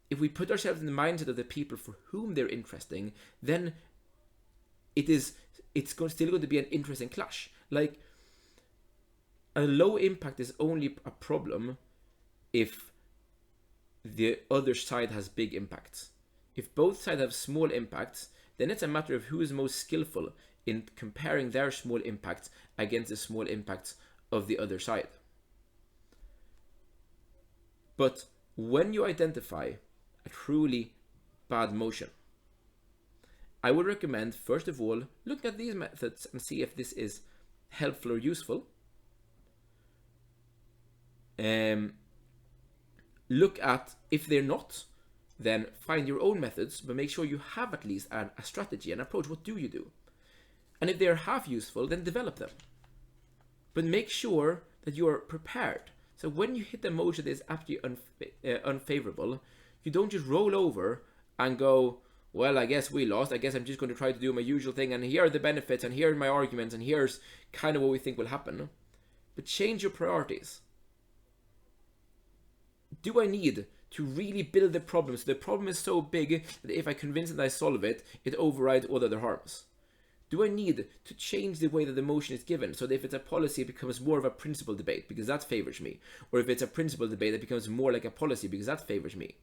if we put ourselves in the mindset of the people for whom they're interesting, then it's still going to be an interesting clash. Like, a low impact is only a problem if the other side has big impacts. If both sides have small impacts, then it's a matter of who is most skillful in comparing their small impacts against the small impacts of the other side. But when you identify a truly bad motion, I would recommend, first of all, look at these methods and see if this is helpful or useful. Look at, if they're not, then find your own methods, but make sure you have at least a strategy, an approach. What do you do? And if they're half useful, then develop them. But make sure that you are prepared. So when you hit a motion that is absolutely unfavorable, you don't just roll over and go, well, I guess we lost. I guess I'm just going to try to do my usual thing, and here are the benefits, and here are my arguments, and here's kind of what we think will happen. But change your priorities. Do I need to really build the problem so the problem is so big that if I convince that I solve it, it overrides all other harms? Do I need to change the way that the motion is given so that if it's a policy, it becomes more of a principle debate because that favors me? Or if it's a principle debate, it becomes more like a policy because that favors me?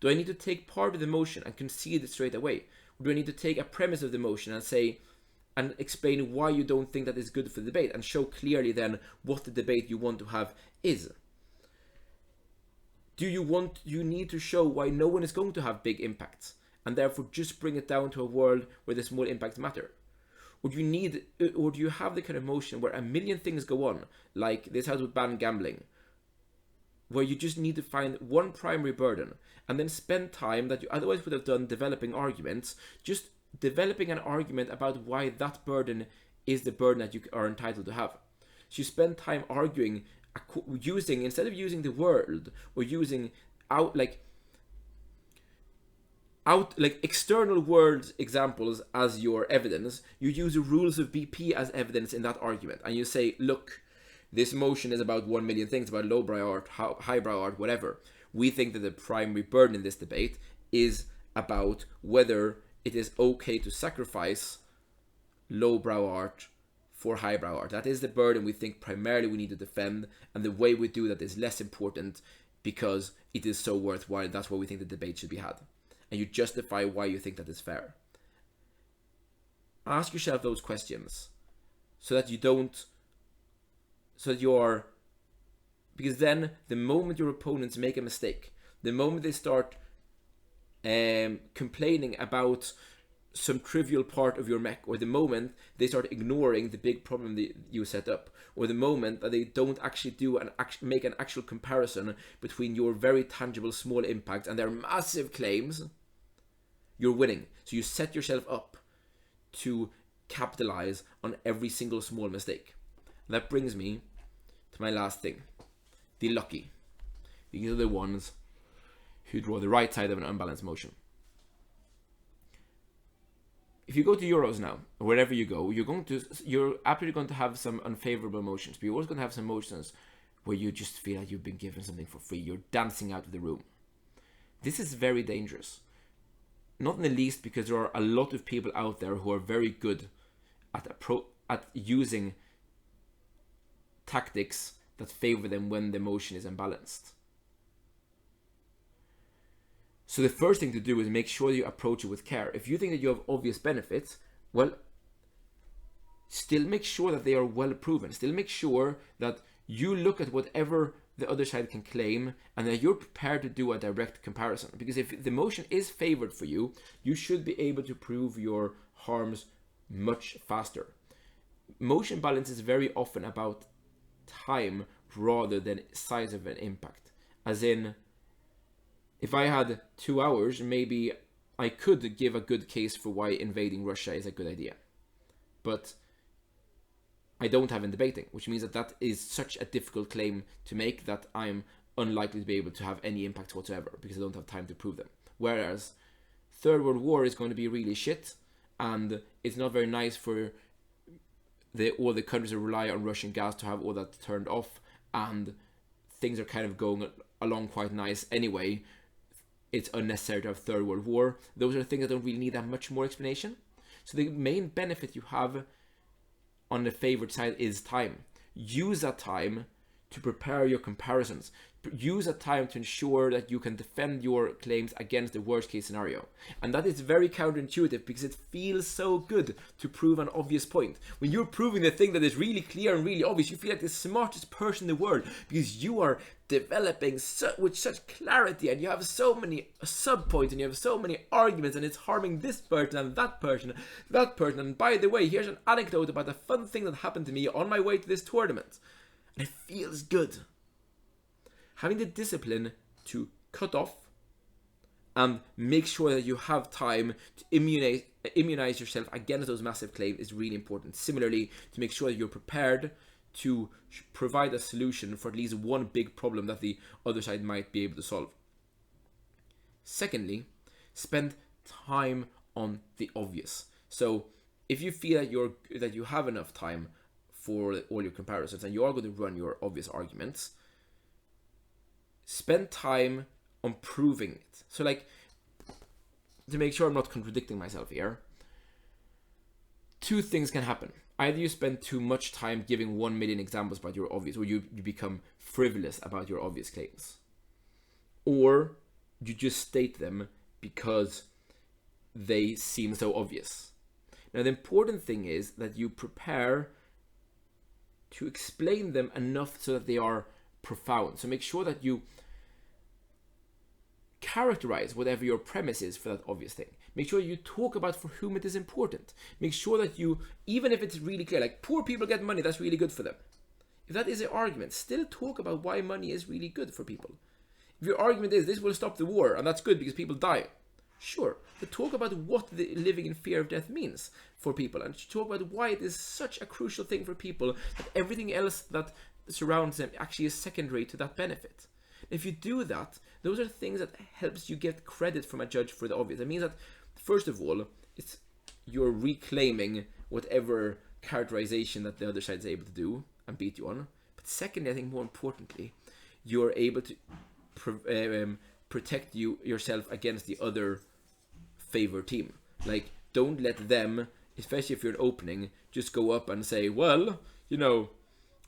Do I need to take part of the motion and concede it straight away? Or do I need to take a premise of the motion and say, and explain why you don't think that is good for the debate, and show clearly then what the debate you want to have is? You need to show why no one is going to have big impacts, and therefore just bring it down to a world where the small impacts matter? Or do you have the kind of motion where a million things go on, like this has to ban gambling, where you just need to find one primary burden and then spend time that you otherwise would have done developing arguments, just developing an argument about why that burden is the burden that you are entitled to have. So you spend time arguing using, instead of using the world or using external world examples as your evidence, you use the rules of BP as evidence in that argument, and you say, look, this motion is about 1 million things, about lowbrow art, highbrow art, whatever. We think that the primary burden in this debate is about whether it is okay to sacrifice lowbrow art for highbrow art. That is the burden we think primarily we need to defend, and the way we do that is less important because it is so worthwhile. That's why we think the debate should be had. And you justify why you think that is fair. Ask yourself those questions so that because then the moment your opponents make a mistake, the moment they start complaining about some trivial part of your mech, or the moment they start ignoring the big problem that you set up, or the moment that they don't actually make an actual comparison between your very tangible small impacts and their massive claims, you're winning. So you set yourself up to capitalize on every single small mistake. And that brings me to my last thing. The lucky. These are the ones who draw the right side of an unbalanced motion. If you go to Euros now, or wherever you go, you're absolutely going to have some unfavorable motions, but you're also going to have some motions where you just feel like you've been given something for free. You're dancing out of the room. This is very dangerous. Not in the least because there are a lot of people out there who are very good at using tactics that favor them when the motion is unbalanced. So the first thing to do is make sure you approach it with care. If you think that you have obvious benefits, well, still make sure that they are well proven. Still make sure that you look at whatever the other side can claim and that you're prepared to do a direct comparison. Because if the motion is favored for you, you should be able to prove your harms much faster. Motion balance is very often about time rather than size of an impact. As in, if I had 2 hours, maybe I could give a good case for why invading Russia is a good idea. But I don't have in debating, which means that is such a difficult claim to make that I'm unlikely to be able to have any impact whatsoever because I don't have time to prove them. Whereas Third World War is going to be really shit, and it's not very nice for all the countries that rely on Russian gas to have all that turned off, and things are kind of going along quite nice anyway. It's unnecessary to have Third World War. Those are things that don't really need that much more explanation. So the main benefit you have on the favored side is time. Use that time to prepare your comparisons. Use that time to ensure that you can defend your claims against the worst case scenario. And that is very counterintuitive because it feels so good to prove an obvious point. When you're proving the thing that is really clear and really obvious, you feel like the smartest person in the world because you are developing with such clarity, and you have so many sub-points and you have so many arguments, and it's harming this person and that person. And by the way, here's an anecdote about a fun thing that happened to me on my way to this tournament. And it feels good. Having the discipline to cut off and make sure that you have time to immunize yourself against those massive claims is really important. Similarly, to make sure that you're prepared to provide a solution for at least one big problem that the other side might be able to solve. Secondly, spend time on the obvious. So if you feel that you have enough time for all your comparisons and you are going to run your obvious arguments, spend time on proving it. So to make sure I'm not contradicting myself here, two things can happen. Either you spend too much time giving 1 million examples about your obvious, or you become frivolous about your obvious claims. Or you just state them because they seem so obvious. Now the important thing is that you prepare to explain them enough so that they are profound. So make sure that you characterize whatever your premise is for that obvious thing. Make sure you talk about for whom it is important. Make sure that you, even if it's really clear, like poor people get money, that's really good for them. if that is your argument, still talk about why money is really good for people. If your argument is this will stop the war and that's good because people die, sure, but talk about what the living in fear of death means for people, and talk about why it is such a crucial thing for people that everything else that surrounds them actually is secondary to that benefit. If you do that, those are things that helps you get credit from a judge for the obvious. It means that, first of all, it's you're reclaiming whatever characterization that the other side is able to do and beat you on. But secondly, I think more importantly, you're able to protect yourself against the other favored team. Like, don't let them, especially if you're an opening, just go up and say, well, you know,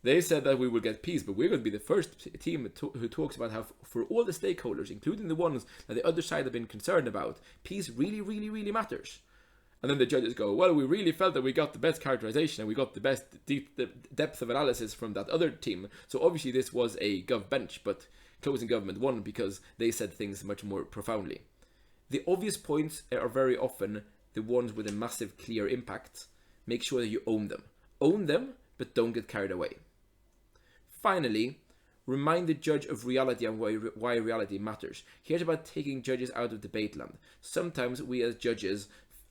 they said that we will get peace, but we're going to be the first team who talks about how, for all the stakeholders, including the ones that the other side have been concerned about, peace really, really, really matters. And then the judges go, well, we really felt that we got the best characterization and we got the best depth of analysis from that other team. So obviously this was a gov bench, but closing government won because they said things much more profoundly. The obvious points are very often the ones with a massive, clear impact. Make sure that you own them. Own them, but don't get carried away. Finally, remind the judge of reality and why reality matters. Here's about taking judges out of debate land. Sometimes we as judges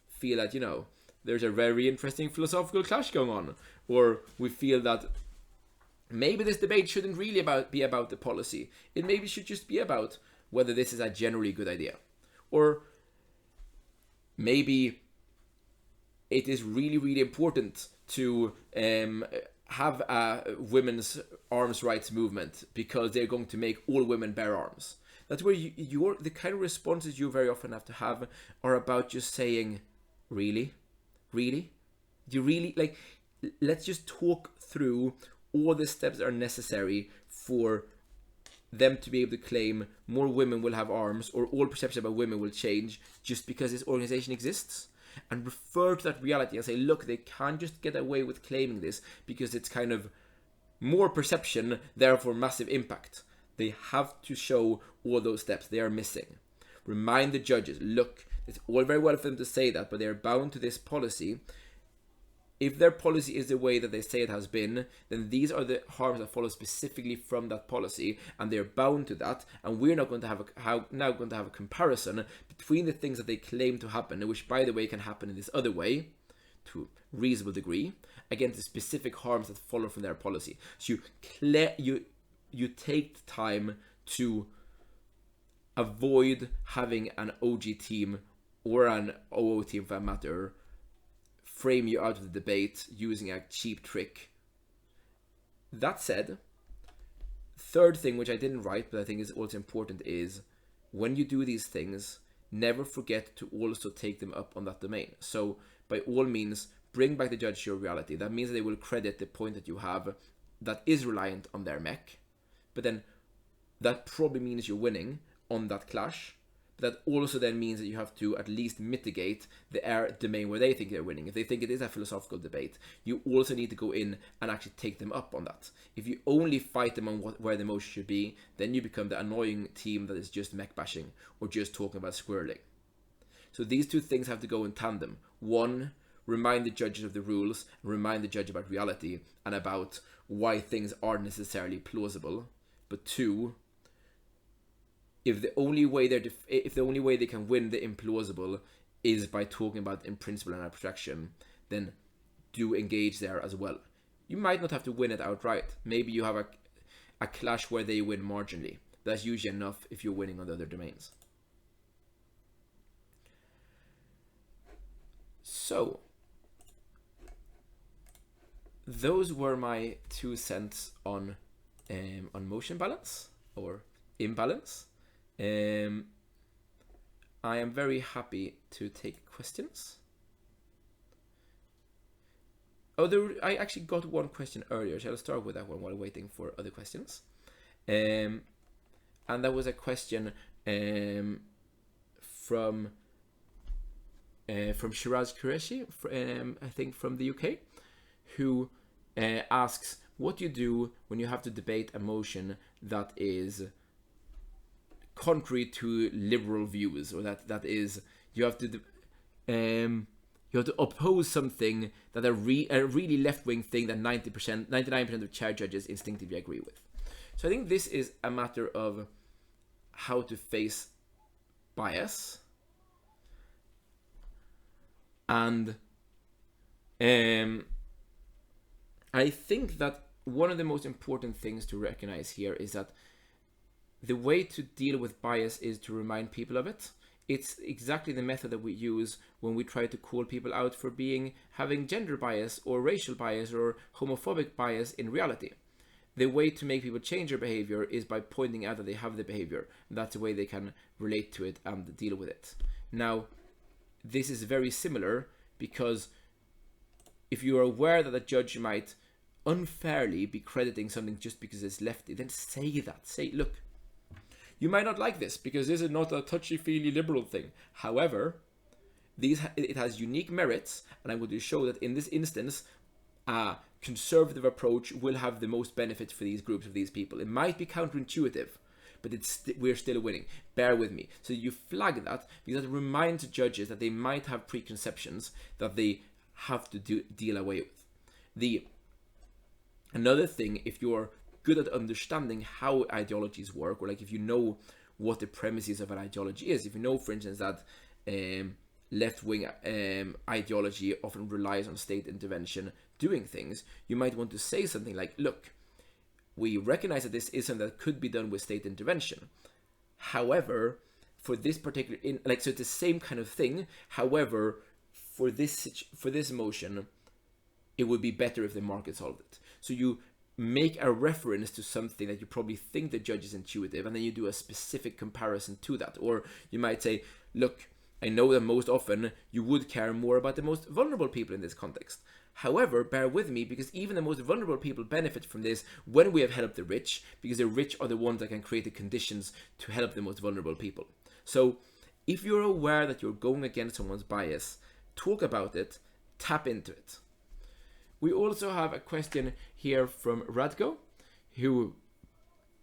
feel that, you know, there's a very interesting philosophical clash going on, or we feel that maybe this debate shouldn't really be about the policy. It maybe should just be about whether this is a generally good idea, or maybe it is really, really important to have a women's arms rights movement because they're going to make all women bear arms. That's where the kind of responses you very often have to have are about just saying, really? Really? Do you really, like, let's just talk through all the steps that are necessary for them to be able to claim more women will have arms, or all perception about women will change just because this organization exists. And refer to that reality and say, look, they can't just get away with claiming this because it's kind of more perception, therefore massive impact. They have to show all those steps they are missing. Remind the judges, look, it's all very well for them to say that, but they're bound to this policy. If their policy is the way that they say it has been, then these are the harms that follow specifically from that policy, and they're bound to that. And we're not going to have a comparison between the things that they claim to happen, which, by the way, can happen in this other way, to a reasonable degree, against the specific harms that follow from their policy. So you take the time to avoid having an OG team or an OO team, for that matter, frame you out of the debate using a cheap trick. That said, third thing, which I didn't write but I think is also important, is when you do these things, never forget to also take them up on that domain. So by all means, bring back the judge to your reality. That means that they will credit the point that you have that is reliant on their mech, but then that probably means you're winning on that clash. That also then means that you have to at least mitigate the domain where they think they're winning. If they think it is a philosophical debate, you also need to go in and actually take them up on that. If you only fight them on where the motion should be, then you become the annoying team that is just mech bashing or just talking about squirreling. So these two things have to go in tandem. One, remind the judges of the rules, remind the judge about reality and about why things aren't necessarily plausible. But two, if the only way they can win the implausible is by talking about in principle and abstraction, then do engage there as well. You might not have to win it outright. Maybe you have a clash where they win marginally. That's usually enough if you're winning on the other domains. So, those were my 2 cents on motion balance or imbalance. I am very happy to take questions. I actually got one question earlier, so I'll start with that one while waiting for other questions. And that was a question from Shiraz Qureshi, I think from the UK, who asks, what do you do when you have to debate a motion that is contrary to liberal views, or that is, you have to You have to oppose something that a really left-wing thing that 99% of chair judges instinctively agree with. So I think this is a matter of how to face bias. And I think that one of the most important things to recognize here is that the way to deal with bias is to remind people of it. It's exactly the method that we use when we try to call people out for having gender bias or racial bias or homophobic bias in reality. The way to make people change their behavior is by pointing out that they have the behavior. That's the way they can relate to it and deal with it. Now, this is very similar because if you are aware that a judge might unfairly be crediting something just because it's lefty, then say that. Say, look, you might not like this because this is not a touchy-feely liberal thing. However, it has unique merits, and I'm going to show that in this instance, a conservative approach will have the most benefit for these groups of these people. It might be counterintuitive, but we're still winning. Bear with me. So you flag that because it reminds judges that they might have preconceptions that they have to deal away with. Another thing, if you're good at understanding how ideologies work, or like if you know what the premises of an ideology is, if you know, for instance, that left-wing ideology often relies on state intervention doing things, you might want to say something like, look, we recognize that this is something that could be done with state intervention. However, for this particular, so it's the same kind of thing. However, for this motion, it would be better if the market solved it. So you make a reference to something that you probably think the judge is intuitive, and then you do a specific comparison to that. Or you might say, look, I know that most often you would care more about the most vulnerable people in this context. However, bear with me, because even the most vulnerable people benefit from this when we have helped the rich, because the rich are the ones that can create the conditions to help the most vulnerable people. So if you're aware that you're going against someone's bias, talk about it, tap into it. We also have a question here from Radko, who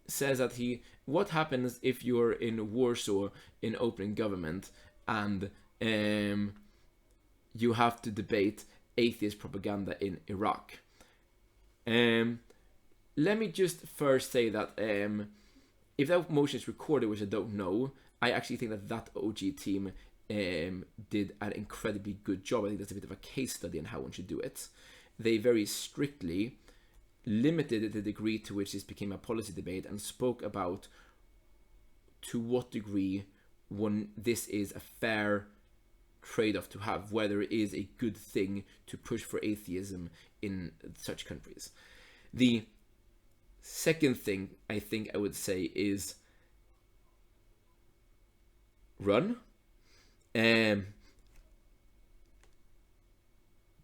says that what happens if you're in Warsaw in opening government and you have to debate atheist propaganda in Iraq? Let me just first say that if that motion is recorded, which I don't know, I actually think that OG team did an incredibly good job. I think that's a bit of a case study on how one should do it. They very strictly limited the degree to which this became a policy debate and spoke about to what degree this is a fair trade-off to have, whether it is a good thing to push for atheism in such countries. The second thing I think I would say is run.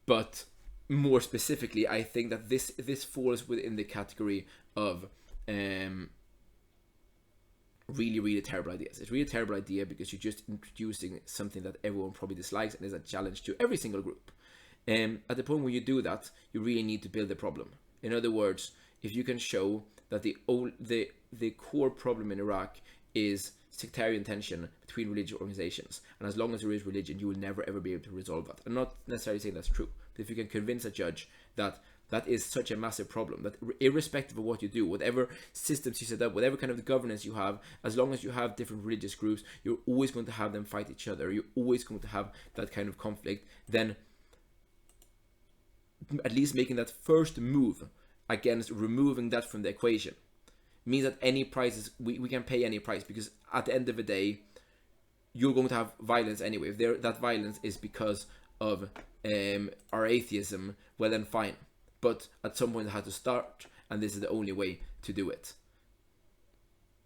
But more specifically, I think that this falls within the category of really, really terrible ideas. It's really a terrible idea because you're just introducing something that everyone probably dislikes and is a challenge to every single group. At the point where you do that, you really need to build a problem. In other words, if you can show that the core problem in Iraq is sectarian tension between religious organizations, and as long as there is religion, you will never ever be able to resolve that. I'm not necessarily saying that's true, but if you can convince a judge that that is such a massive problem, that irrespective of what you do, whatever systems you set up, whatever kind of governance you have, as long as you have different religious groups, you're always going to have them fight each other, you're always going to have that kind of conflict, then at least making that first move against removing that from the equation means that any prices, we can pay any price, because at the end of the day, you're going to have violence anyway. If that violence is because of our atheism, well then fine. But at some point it had to start, and this is the only way to do it.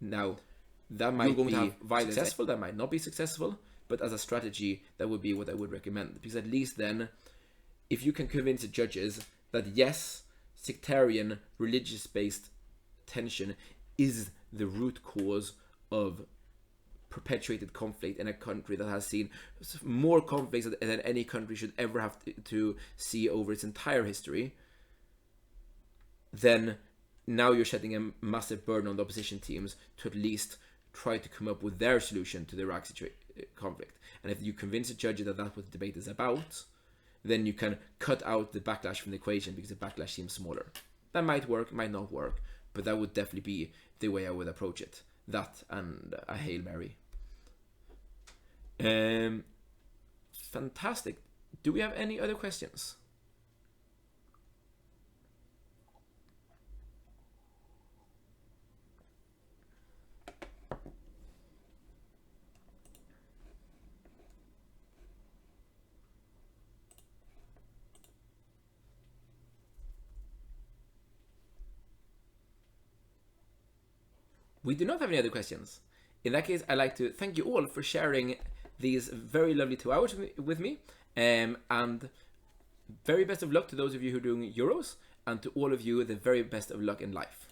Now, that might be successful, that might not be successful, but as a strategy, that would be what I would recommend. Because at least then, if you can convince the judges that yes, sectarian, religious-based tension is the root cause of perpetuated conflict in a country that has seen more conflicts than any country should ever have to see over its entire history, then now you're setting a massive burden on the opposition teams to at least try to come up with their solution to the Iraq conflict. And if you convince the judges that that's what the debate is about, then you can cut out the backlash from the equation because the backlash seems smaller. That might work, might not work, but that would definitely be the way I would approach it. That and a Hail Mary. Fantastic. Do we have any other questions? We do not have any other questions. In that case, I'd like to thank you all for sharing these very lovely 2 hours with me. And very best of luck to those of you who are doing Euros, and to all of you, the very best of luck in life.